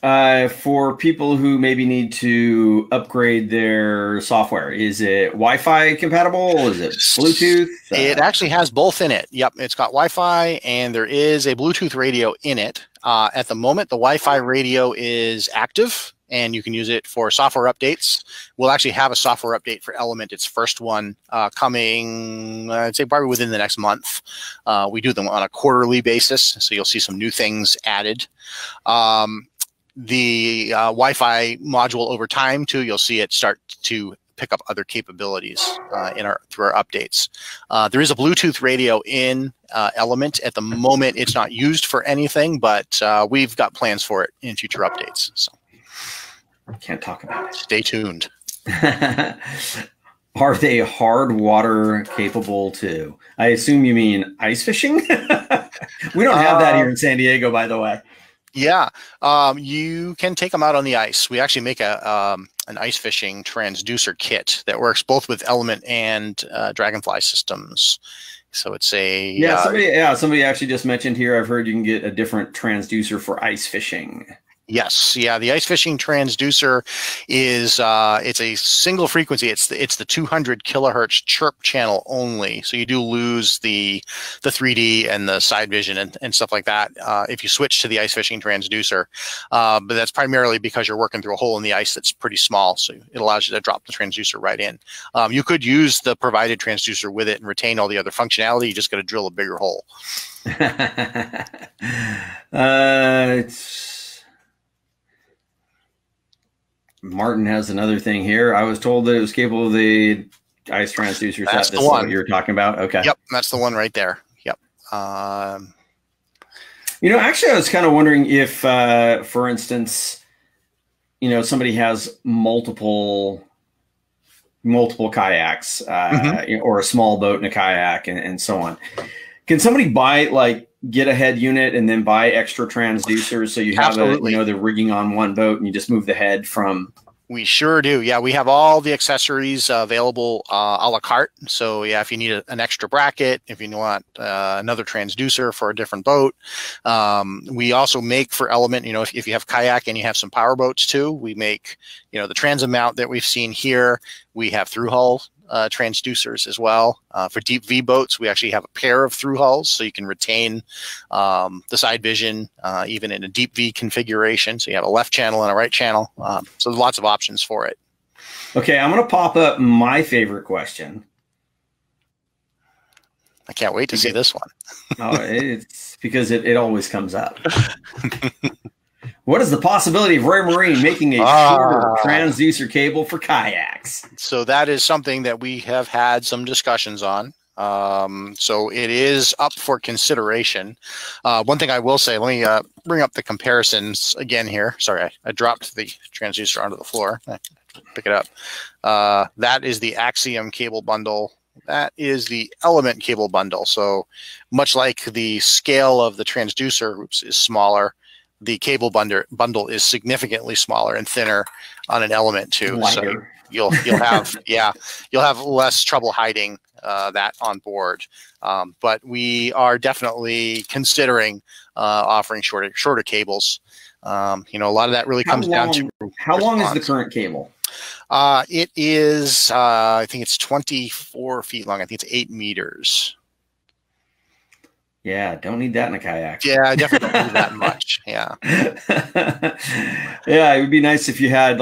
[SPEAKER 1] For people who maybe need to upgrade their software, is it Wi-Fi compatible? Is it Bluetooth?
[SPEAKER 2] It actually has both in it. Yep, it's got Wi-Fi and there is a Bluetooth radio in it. At the moment, the Wi-Fi radio is active and you can use it for software updates. We'll actually have a software update for Element, its first one, coming, I'd say probably within the next month. We do them on a quarterly basis, so you'll see some new things added. The Wi-Fi module over time too, you'll see it start to pick up other capabilities through our updates. There is a Bluetooth radio in Element. At the moment, it's not used for anything, but we've got plans for it in future updates. So
[SPEAKER 1] can't talk about it.
[SPEAKER 2] Stay tuned.
[SPEAKER 1] Are they hard water capable too? I assume you mean ice fishing. We don't have that here in San Diego, by the way.
[SPEAKER 2] Yeah, you can take them out on the ice. We actually make an ice fishing transducer kit that works both with Element and Dragonfly systems. So it's a
[SPEAKER 1] somebody actually just mentioned here. I've heard you can get a different transducer for ice fishing.
[SPEAKER 2] Yes, yeah. The ice fishing transducer is it's a single frequency. It's the 200 kilohertz chirp channel only. So you do lose the 3D and the side vision and stuff like that if you switch to the ice fishing transducer. But that's primarily because you're working through a hole in the ice that's pretty small. So it allows you to drop the transducer right in. You could use the provided transducer with it and retain all the other functionality. You just got to drill a bigger hole.
[SPEAKER 1] Martin has another thing here. I was told that it was capable of the ice transducer set. This is what you're talking about. Okay.
[SPEAKER 2] Yep, that's the one right there. Yep.
[SPEAKER 1] Actually, I was kind of wondering if, for instance, somebody has multiple kayaks, or a small boat and a kayak, and so on. Can somebody get a head unit and then buy extra transducers so you have the rigging on one boat and you just move the head from?
[SPEAKER 2] We sure do. Yeah, we have all the accessories available a la carte. So yeah, if you need an extra bracket, if you want another transducer for a different boat, we also make for Element. If you have kayak and you have some power boats too, we make the transom mount that we've seen here. We have through hull transducers as well. For deep V boats, we actually have a pair of through hulls, so you can retain the side vision even in a deep V configuration. So you have a left channel and a right channel. So there's lots of options for it.
[SPEAKER 1] Okay, I'm going to pop up my favorite question.
[SPEAKER 2] I can't wait to see this one.
[SPEAKER 1] It's because it always comes up. What is the possibility of Raymarine making a shorter transducer cable for kayaks?
[SPEAKER 2] So that is something that we have had some discussions on. So it is up for consideration. One thing I will say, let me bring up the comparisons again here. Sorry, I dropped the transducer onto the floor. Pick it up. That is the Axiom cable bundle. That is the Element cable bundle. So much like the scale of the transducer is smaller, the cable bundle is significantly smaller and thinner on an Element too.
[SPEAKER 1] Lighter.
[SPEAKER 2] So you'll have you'll have less trouble hiding that on board. But we are definitely considering offering shorter cables. A lot of that really comes down to
[SPEAKER 1] how long is the current cable?
[SPEAKER 2] It is I think it's 24 feet long. I think it's 8 meters.
[SPEAKER 1] Yeah, don't need that in a kayak.
[SPEAKER 2] Yeah, I definitely don't need that much. Yeah.
[SPEAKER 1] Yeah, it would be nice if you had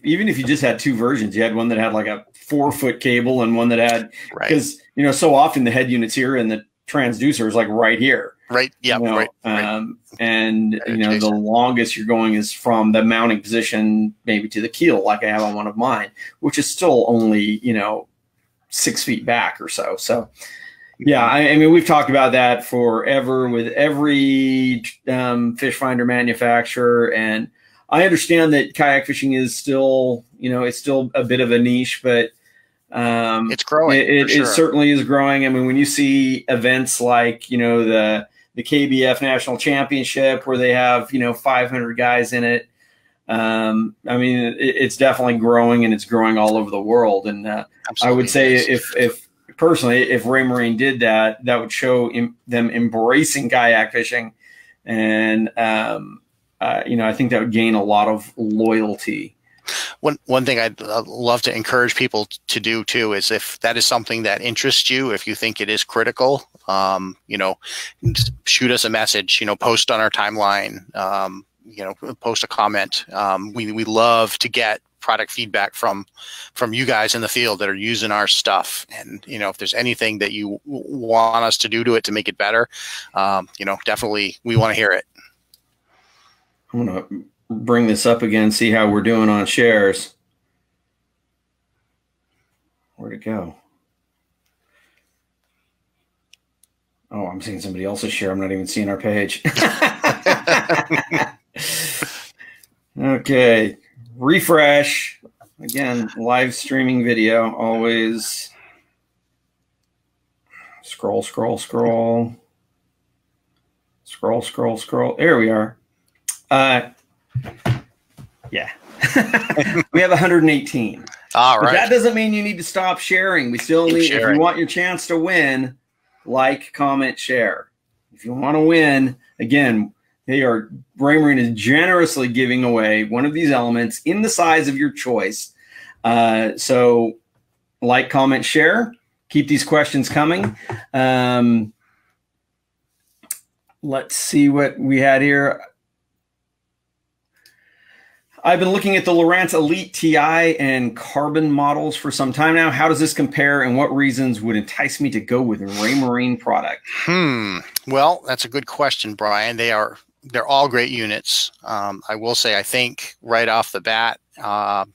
[SPEAKER 1] even if you just had two versions. You had one that had like a 4-foot cable and one that had, because so often the head unit's here and the transducer is like right here.
[SPEAKER 2] Right. Yeah. Right.
[SPEAKER 1] And the longest you're going is from the mounting position maybe to the keel, like I have on one of mine, which is still only 6 feet back or so. So. Yeah, I mean, we've talked about that forever with every fish finder manufacturer, and I understand that kayak fishing is still, it's still a bit of a niche, but
[SPEAKER 2] it's growing.
[SPEAKER 1] It certainly is growing. I mean, when you see events like the KBF National Championship where they have 500 guys in it, I mean, it's definitely growing, and it's growing all over the world. And I would say if personally, if Raymarine did that would show them embracing kayak fishing, and I think that would gain a lot of loyalty.
[SPEAKER 2] One thing I'd love to encourage people to do too is, if that is something that interests you, if you think it is critical, shoot us a message. Post on our timeline. Post a comment. We love to get product feedback from you guys in the field that are using our stuff, and if there's anything that you want us to do to it to make it better, definitely we want to hear it.
[SPEAKER 1] I'm gonna bring this up again, see how we're doing on shares. Where'd it go? Oh, I'm seeing somebody else's share. I'm not even seeing our page. Okay. Refresh. again, live streaming video, always scroll, scroll, scroll, scroll, scroll, scroll. There we are. Yeah. We have 118.
[SPEAKER 2] All right.
[SPEAKER 1] But that doesn't mean you need to stop sharing. We still need, if you want your chance to win, like, comment, share. If you want to win, again, Ray Marina is generously giving away one of these elements in the size of your choice. So like, comment, share. Keep these questions coming. Let's see what we had here. I've been looking at the Lowrance Elite TI and Carbon models for some time now. How does this compare, and what reasons would entice me to go with a Raymarine product?
[SPEAKER 2] Well, that's a good question, Brian. They're all great units. I will say, I think right off the bat,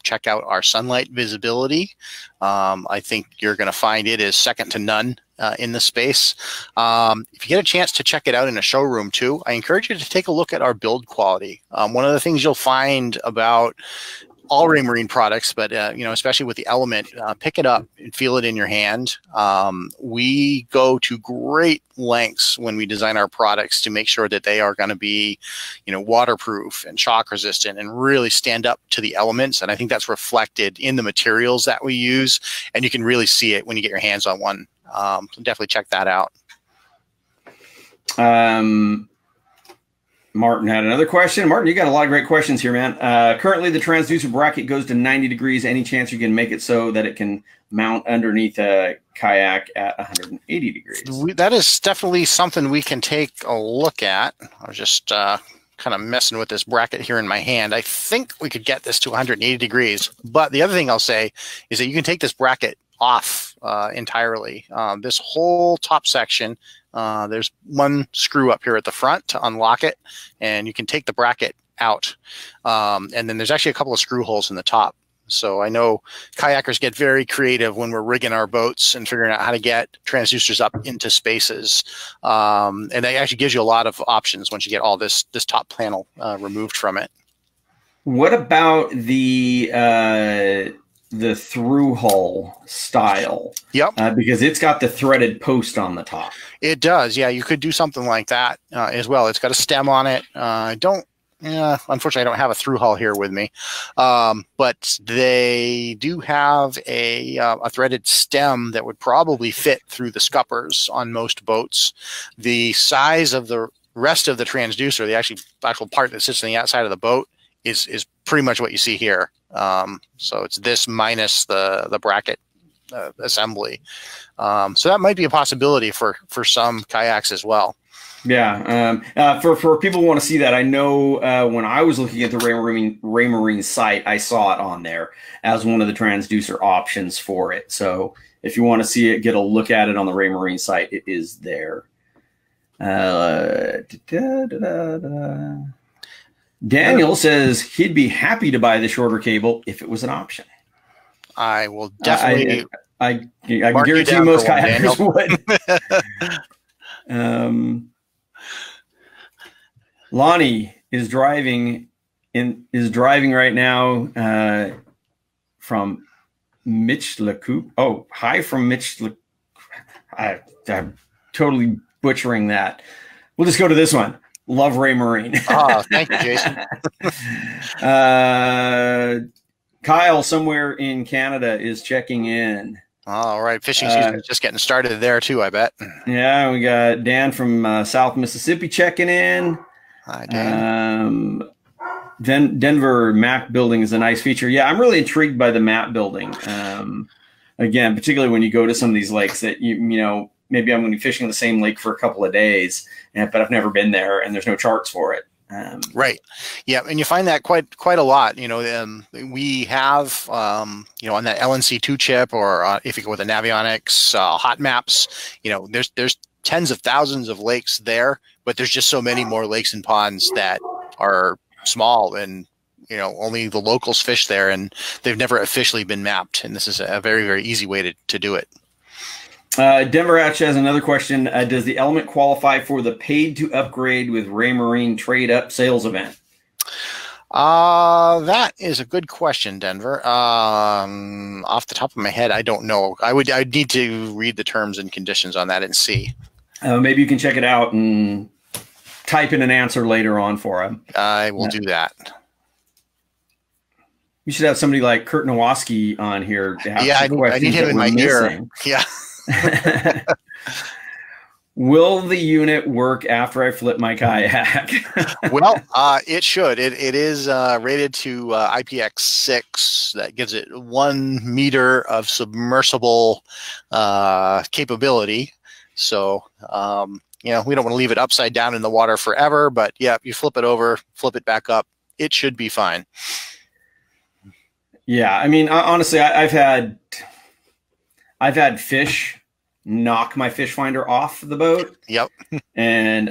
[SPEAKER 2] check out our sunlight visibility. I think you're going to find it is second to none in the space. If you get a chance to check it out in a showroom too, I encourage you to take a look at our build quality. One of the things you'll find about all Raymarine products, but especially with the Element, pick it up and feel it in your hand. We go to great lengths when we design our products to make sure that they are going to be, waterproof and shock resistant and really stand up to the elements. And I think that's reflected in the materials that we use, and you can really see it when you get your hands on one. So definitely check that out.
[SPEAKER 1] Martin had another question. Martin, you got a lot of great questions here, man. Currently, the transducer bracket goes to 90 degrees. Any chance you can make it so that it can mount underneath a kayak at 180 degrees?
[SPEAKER 2] That is definitely something we can take a look at. I was just kind of messing with this bracket here in my hand. I think we could get this to 180 degrees. But the other thing I'll say is that you can take this bracket off entirely. This whole top section, there's one screw up here at the front to unlock it, and you can take the bracket out. And then there's actually a couple of screw holes in the top. So I know kayakers get very creative when we're rigging our boats and figuring out how to get transducers up into spaces. And it actually gives you a lot of options once you get all this top panel removed from it.
[SPEAKER 1] What about the through hull style?
[SPEAKER 2] Yep.
[SPEAKER 1] Because it's got the threaded post on the top. It
[SPEAKER 2] does. Yeah, you could do something like that as well. It's got a stem on it. Unfortunately, I don't have a through hull here with me, but they do have a threaded stem that would probably fit through the scuppers on most boats. The size of the rest of the transducer, the actual part that sits on the outside of the boat, is pretty much what you see here. So it's this minus the bracket assembly. So that might be a possibility for some kayaks as well.
[SPEAKER 1] Yeah. For people who want to see that, I know when I was looking at the Raymarine site, I saw it on there as one of the transducer options for it. So if you want to see it, get a look at it on the Raymarine site, it is there. Daniel says he'd be happy to buy the shorter cable if it was an option.
[SPEAKER 2] I will definitely.
[SPEAKER 1] I can guarantee you most kayakers would. Lonnie is driving right now from Mitch LeCoupe. Oh, hi from Mitch. I'm totally butchering that. We'll just go to this one. Love Raymarine.
[SPEAKER 2] Oh, thank you, Jason.
[SPEAKER 1] Kyle, somewhere in Canada, is checking in.
[SPEAKER 2] All right. Fishing season is just getting started there, too, I bet.
[SPEAKER 1] Yeah, we got Dan from South Mississippi checking in.
[SPEAKER 2] Hi, Dan.
[SPEAKER 1] Denver map building is a nice feature. Yeah, I'm really intrigued by the map building. Again, particularly when you go to some of these lakes that, maybe I'm going to be fishing the same lake for a couple of days, but I've never been there and there's no charts for it.
[SPEAKER 2] Right. Yeah. And you find that quite a lot. We have, on that LNC2 chip, or if you go with the Navionics hot maps, there's tens of thousands of lakes there, but there's just so many more lakes and ponds that are small and, only the locals fish there, and they've never officially been mapped. And this is a very, very easy way to do it.
[SPEAKER 1] Denver Hatch has another question. Does the Element qualify for the paid to upgrade with Raymarine trade up sales event?
[SPEAKER 2] That is a good question, Denver. Off the top of my head, I don't know. I'd need to read the terms and conditions on that and see.
[SPEAKER 1] Maybe you can check it out and type in an answer later on for him.
[SPEAKER 2] I will do that.
[SPEAKER 1] You should have somebody like Kurt Nowoski on here to have
[SPEAKER 2] I need him in my ear. Yeah.
[SPEAKER 1] Will the unit work after I flip my kayak?
[SPEAKER 2] Well, it should. It is rated to IPX6. That gives it 1 meter of submersible capability. So, you know, we don't want to leave it upside down in the water forever. But yeah, you flip it over, flip it back up, it should be fine.
[SPEAKER 1] Yeah, I mean, honestly, I've had fish knock my fish finder off the boat.
[SPEAKER 2] Yep.
[SPEAKER 1] And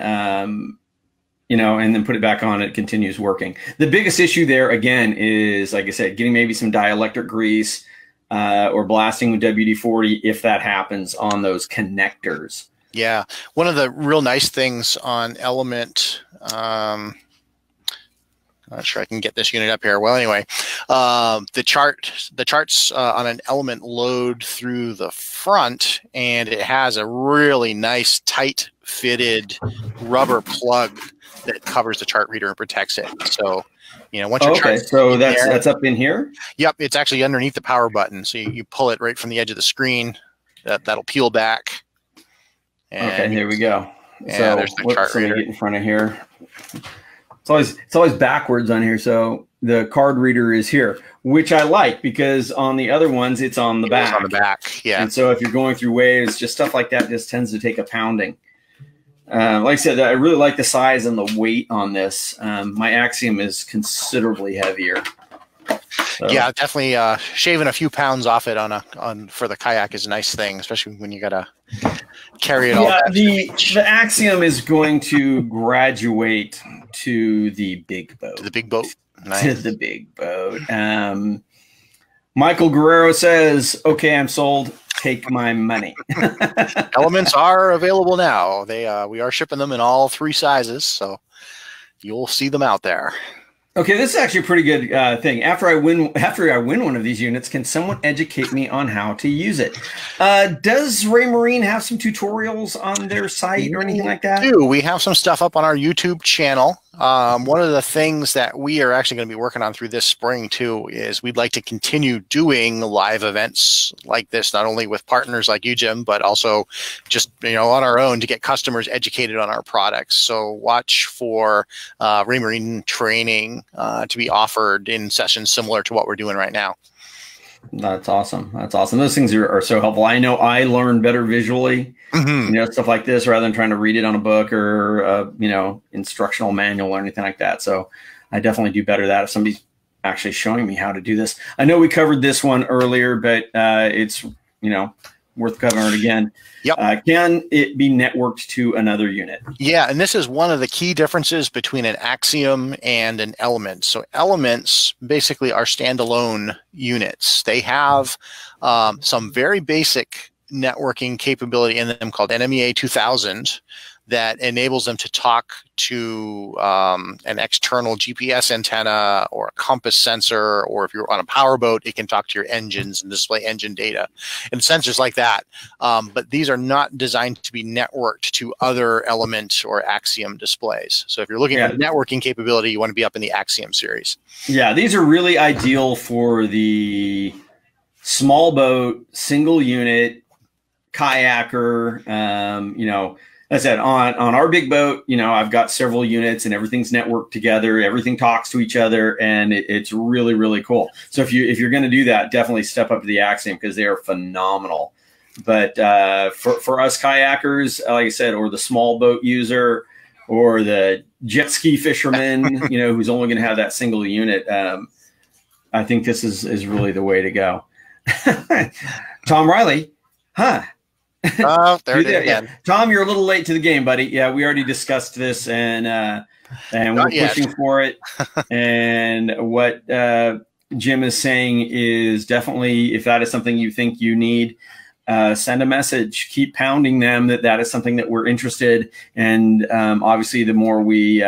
[SPEAKER 1] you know, and then put it back on, it continues working. The biggest issue there again is, like I said, getting maybe some dielectric grease or blasting with WD-40 if that happens on those connectors.
[SPEAKER 2] Yeah. One of the real nice things on Element, not sure I can get this unit up here. Well, anyway, the charts on an Element load through the front, and it has a really nice tight fitted rubber plug that covers the chart reader and protects it. So, you know, once your chart's
[SPEAKER 1] so that's up in here.
[SPEAKER 2] Yep, it's actually underneath the power button. So you pull it right from the edge of the screen. That'll peel back. And
[SPEAKER 1] okay, here we go.
[SPEAKER 2] Yeah,
[SPEAKER 1] so
[SPEAKER 2] there's the chart reader.
[SPEAKER 1] Get in front of here. It's always backwards on here. So the card reader is here, which I like because on the other ones, it's on the back.
[SPEAKER 2] It's on the back, yeah.
[SPEAKER 1] And so if you're going through waves, just stuff like that just tends to take a pounding. Like I said, I really like the size and the weight on this. My Axiom is considerably heavier. So.
[SPEAKER 2] Yeah, definitely shaving a few pounds off it for the kayak is a nice thing, especially when you gotta carry it all.
[SPEAKER 1] Yeah, the Axiom is going to graduate to the big boat.
[SPEAKER 2] To the big boat. Nice.
[SPEAKER 1] To the big boat. Michael Guerrero says, "Okay, I'm sold. Take my money."
[SPEAKER 2] Elements are available now. We are shipping them in all 3 sizes, so you'll see them out there.
[SPEAKER 1] Okay, this is actually a pretty good thing. After I win one of these units, can someone educate me on how to use it? Does Raymarine have some tutorials on their site or anything like that?
[SPEAKER 2] We have some stuff up on our YouTube channel. One of the things that we are actually going to be working on through this spring too is we'd like to continue doing live events like this, not only with partners like you, Jim, but also just, you know, on our own to get customers educated on our products. So watch for Raymarine training to be offered in sessions similar to what we're doing right now.
[SPEAKER 1] That's awesome. That's awesome. Those things are so helpful. I know I learn better visually, you know, stuff like this rather than trying to read it on a book or, you know, instructional manual or anything like that. So I definitely do better that if somebody's actually showing me how to do this. I know we covered this one earlier, but it's, you know, worth covering it again.
[SPEAKER 2] Yep.
[SPEAKER 1] Can it be networked to another unit?
[SPEAKER 2] Yeah, and this is one of the key differences between an Axiom and an Element. So Elements basically are standalone units. They have some very basic networking capability in them called NMEA 2000 that enables them to talk to an external GPS antenna or a compass sensor, or if you're on a powerboat, it can talk to your engines and display engine data and sensors like that. But these are not designed to be networked to other Element or Axiom displays. So if you're looking for networking capability, you want to be up in the Axiom series. Yeah,
[SPEAKER 1] these are really ideal for the small boat, single unit, kayaker, you know. As I said, on our big boat, you know, I've got several units and everything's networked together. Everything talks to each other, and it's really, really cool. So if you're going to do that, definitely step up to the Axiom because they are phenomenal. But for us kayakers, like I said, or the small boat user or the jet ski fisherman, you know, who's only going to have that single unit, I think this is really the way to go. Tom Riley, huh?
[SPEAKER 2] Oh, there it is again.
[SPEAKER 1] Yeah. Tom, you're a little late to the game, buddy. Yeah, we already discussed this, and we're pushing for it. And what Jim is saying is definitely, if that is something you think you need, send a message. Keep pounding them that is something that we're interested in. And obviously, the more we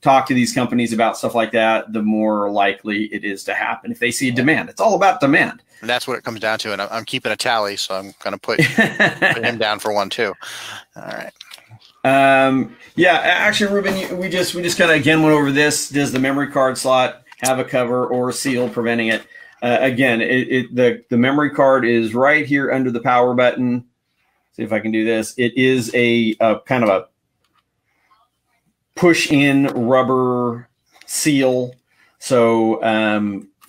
[SPEAKER 1] talk to these companies about stuff like that, the more likely it is to happen if they see a demand. It's all about demand.
[SPEAKER 2] And that's what it comes down to. And I'm keeping a tally, so I'm going to put him down for one too. All right.
[SPEAKER 1] Yeah, actually, Ruben, we just kind of again went over this. Does the memory card slot have a cover or a seal preventing it? Again, the memory card is right here under the power button. See if I can do this. It is a kind of a push-in rubber seal. So,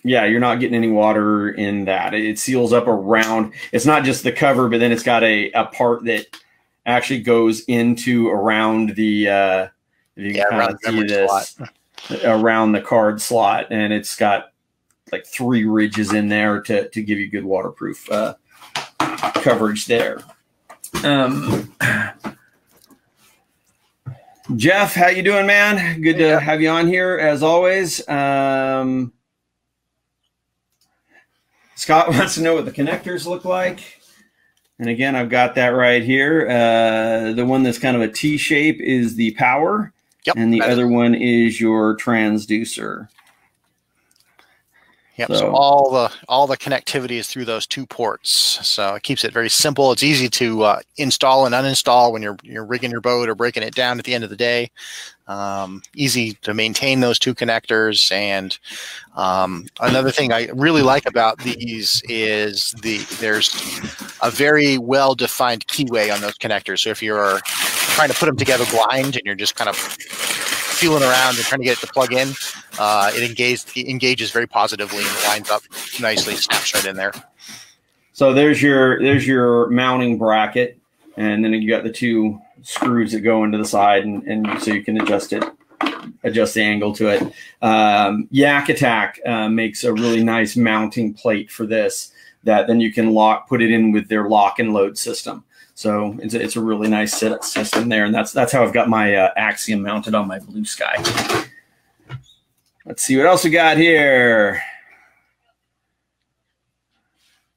[SPEAKER 1] yeah, you're not getting any water in that. It seals up around. It's not just the cover, but then it's got a part that actually goes into around the
[SPEAKER 2] around the memory slot.
[SPEAKER 1] Around the card slot, and it's got like 3 ridges in there to give you good waterproof coverage there. Jeff, how you doing, man? Good to have you on here as always. Scott wants to know what the connectors look like. And again, I've got that right here. The one that's kind of a T shape is the power.
[SPEAKER 2] Yep,
[SPEAKER 1] and the other one is your transducer.
[SPEAKER 2] Yep. So all the connectivity is through those 2 ports. So it keeps it very simple. It's easy to install and uninstall when you're rigging your boat or breaking it down at the end of the day. Easy to maintain those 2 connectors. And another thing I really like about these is there's a very well-defined keyway on those connectors. So if you're trying to put them together blind and you're just kind of feeling around and trying to get it to plug in, it engages very positively and lines up nicely, snaps right in there.
[SPEAKER 1] So there's your mounting bracket, and then you got the 2 screws that go into the side, and so you can adjust the angle to it. Yak Attack makes a really nice mounting plate for this that then you can put it in with their lock and load system. So it's a really nice system there, and that's how I've got my Axiom mounted on my Blue Sky. Let's see what else we got here.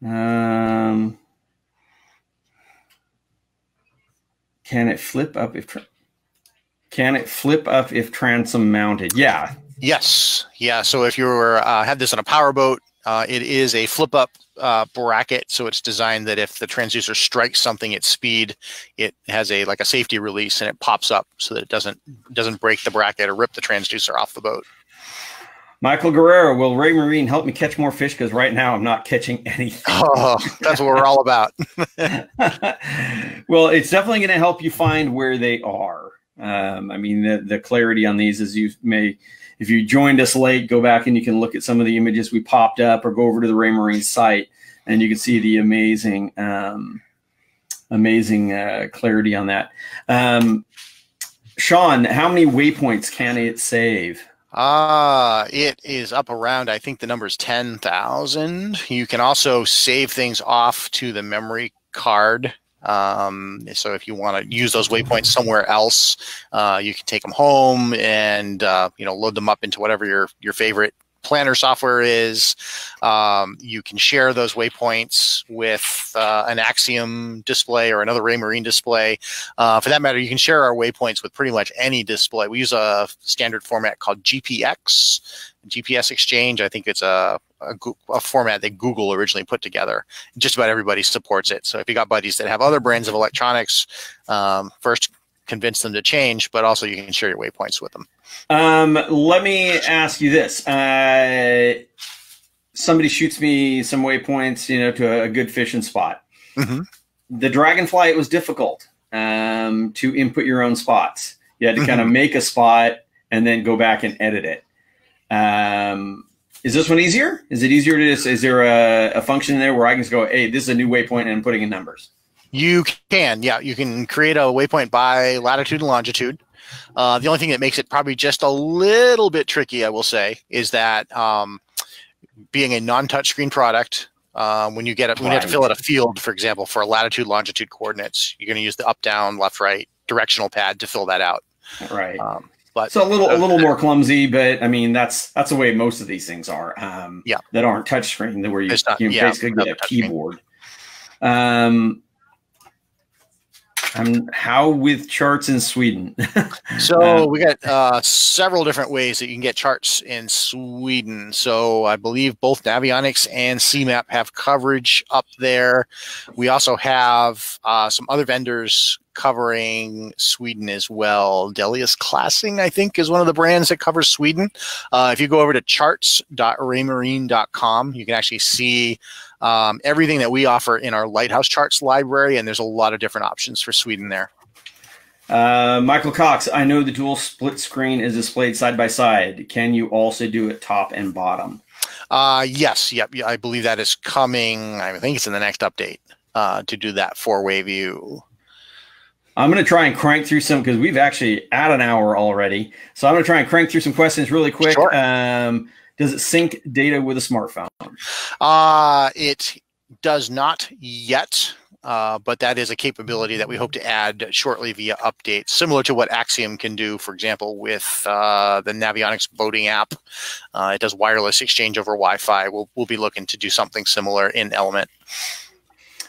[SPEAKER 1] Can it flip up if transom mounted? Yeah.
[SPEAKER 2] Yes. Yeah. So if you have this on a power boat, it is a flip up bracket. So it's designed that if the transducer strikes something at speed, it has a safety release and it pops up so that it doesn't break the bracket or rip the transducer off the boat.
[SPEAKER 1] Michael Guerrero, will Ray Marine help me catch more fish? Because right now I'm not catching anything.
[SPEAKER 2] Oh, that's what we're all about.
[SPEAKER 1] Well, it's definitely going to help you find where they are. I mean, the clarity on these is if you joined us late, go back and you can look at some of the images we popped up, or go over to the Raymarine site and you can see the amazing clarity on that. Sean, how many waypoints can it save?
[SPEAKER 2] It is up around, I think the number is 10,000. You can also save things off to the memory card. So if you want to use those waypoints somewhere else, you can take them home and, load them up into whatever your favorite planner software is. You can share those waypoints with an Axiom display or another Raymarine display. For that matter, you can share our waypoints with pretty much any display. We use a standard format called GPS Exchange. I think it's a format that Google originally put together. Just about everybody supports it. So if you got buddies that have other brands of electronics, first convince them to change, but also you can share your waypoints with them.
[SPEAKER 1] Let me ask you this. Somebody shoots me some waypoints, to a good fishing spot. Mm-hmm. The Dragonfly, it was difficult to input your own spots. You had to kind of make a spot and then go back and edit it. Is this one easier? Is it easier is there a function there where I can just go, hey, this is a new waypoint and I'm putting in numbers?
[SPEAKER 2] You can, yeah. You can create a waypoint by latitude and longitude. The only thing that makes it probably just a little bit tricky, I will say, is that being a non-touchscreen product, when you have to fill out a field, for example, for latitude, longitude coordinates, you're going to use the up, down, left, right directional pad to fill that out.
[SPEAKER 1] Right.
[SPEAKER 2] But
[SPEAKER 1] so a little more clumsy, but I mean that's the way most of these things are. That aren't touchscreen, where you basically get a keyboard. How with charts in Sweden?
[SPEAKER 2] So we got several different ways that you can get charts in Sweden. So I believe both Navionics and CMAP have coverage up there. We also have some other vendors covering Sweden as well. Delius Classing, I think, is one of the brands that covers Sweden. If you go over to charts.raymarine.com, you can actually see everything that we offer in our Lighthouse Charts library, and there's a lot of different options for Sweden there.
[SPEAKER 1] Michael Cox, I know the dual split screen is displayed side by side. Can you also do it top and bottom?
[SPEAKER 2] Yes, yep. I believe that is coming. I think it's in the next update to do that four-way view.
[SPEAKER 1] I'm going to try and crank through some because we've actually at an hour already. So I'm going to try and crank through some questions really quick.
[SPEAKER 2] Sure.
[SPEAKER 1] Does it sync data with a smartphone?
[SPEAKER 2] It does not yet, but that is a capability that we hope to add shortly via updates, similar to what Axiom can do, for example, with the Navionics boating app. It does wireless exchange over Wi-Fi. We'll be looking to do something similar in Element.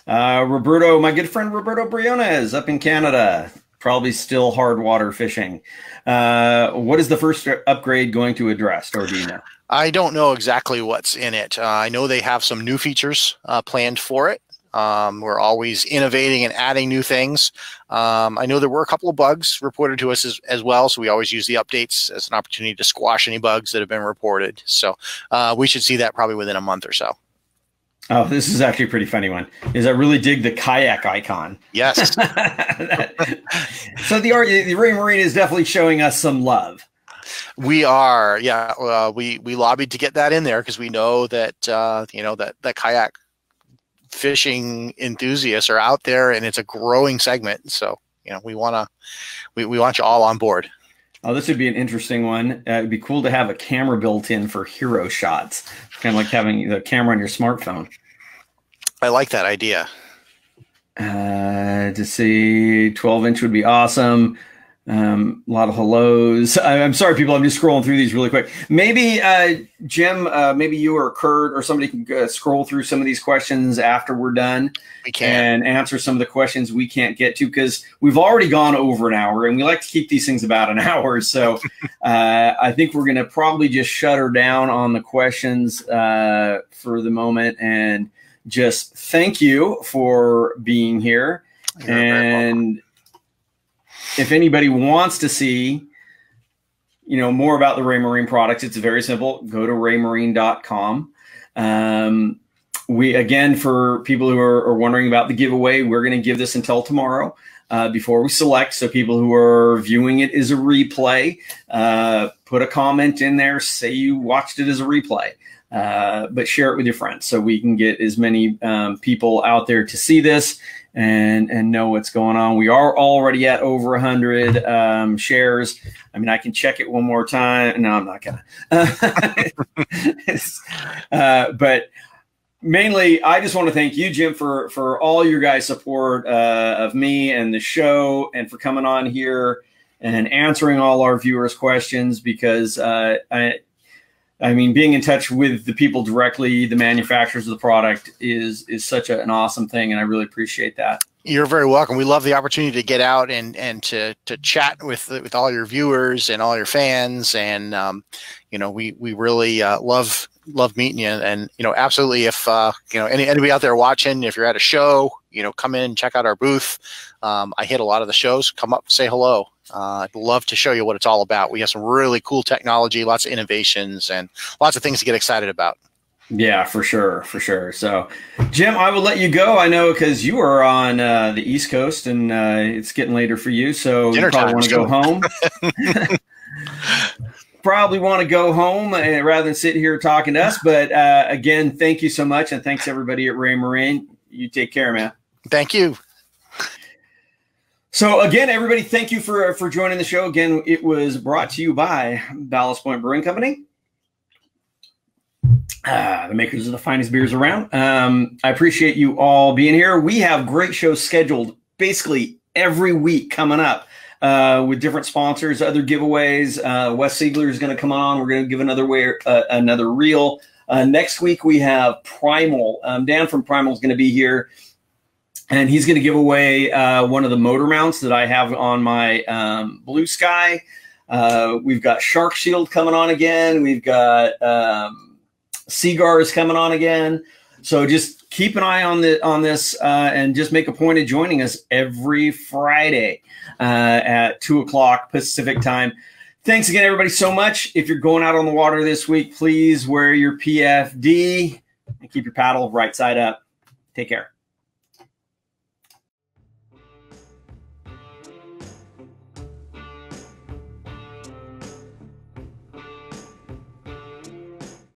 [SPEAKER 1] Roberto, my good friend Roberto Briones up in Canada, probably still hard water fishing. What is the first upgrade going to address, or do you know?
[SPEAKER 2] I don't know exactly what's in it. I know they have some new features planned for it. We're always innovating and adding new things. I know there were a couple of bugs reported to us as well, so we always use the updates as an opportunity to squash any bugs that have been reported. So we should see that probably within a month or so.
[SPEAKER 1] Oh, this is actually a pretty funny one. I really dig the kayak icon.
[SPEAKER 2] Yes.
[SPEAKER 1] So the Ray Marina is definitely showing us some love.
[SPEAKER 2] We are, yeah. We lobbied to get that in there because we know that that kayak fishing enthusiasts are out there, and it's a growing segment. So we want you all on board.
[SPEAKER 1] Oh, this would be an interesting one. It'd be cool to have a camera built in for hero shots. Kind of like having the camera on your smartphone.
[SPEAKER 2] I like that idea.
[SPEAKER 1] To see 12-inch would be awesome. A lot of hellos. I'm sorry, people. I'm just scrolling through these really quick. Maybe Jim, maybe you or Kurt or somebody can scroll through some of these questions after we're done.
[SPEAKER 2] We can
[SPEAKER 1] and answer some of the questions we can't get to because we've already gone over an hour, and we like to keep these things about an hour. So I think we're going to probably just shut her down on the questions for the moment, and just thank you for being here.
[SPEAKER 2] You're very welcome.
[SPEAKER 1] If anybody wants to see, more about the Raymarine products, it's very simple. Go to raymarine.com. Again, for people who are wondering about the giveaway, we're going to give this until tomorrow before we select. So people who are viewing it as a replay, put a comment in there, say you watched it as a replay, but share it with your friends so we can get as many people out there to see this and know what's going on. We are already at over 100 shares. I mean, I can check it one more time. No, I'm not gonna. But mainly, I just want to thank you, Jim, for all your guys' support of me and the show, and for coming on here and answering all our viewers' questions. Because I mean, being in touch with the people directly, the manufacturers of the product, is such an awesome thing, and I really appreciate that.
[SPEAKER 2] You're very welcome. We love the opportunity to get out and to chat with all your viewers and all your fans, and we really love meeting you. And absolutely, if anybody out there watching, if you're at a show, come in, check out our booth. I hit a lot of the shows. Come up, say hello. I'd love to show you what it's all about. We have some really cool technology, lots of innovations, and lots of things to get excited about.
[SPEAKER 1] Yeah, for sure. So, Jim, I will let you go. I know because you are on the East Coast, and it's getting later for you, so you probably want to go home. Probably want to go home rather than sit here talking to us. But again, thank you so much, and thanks everybody at Raymarine. You take care, man.
[SPEAKER 2] Thank you.
[SPEAKER 1] So again, everybody, thank you for joining the show. Again, it was brought to you by Ballast Point Brewing Company, the makers of the finest beers around. I appreciate you all being here. We have great shows scheduled basically every week coming up with different sponsors, other giveaways. Wes Siegler is going to come on. We're going to give another reel. Next week we have Primal. Dan from Primal is going to be here. And he's going to give away one of the motor mounts that I have on my Blue Sky. We've got Shark Shield coming on again. We've got Seagars coming on again. So just keep an eye on this and just make a point of joining us every Friday at 2 o'clock Pacific time. Thanks again, everybody, so much. If you're going out on the water this week, please wear your PFD and keep your paddle right side up. Take care.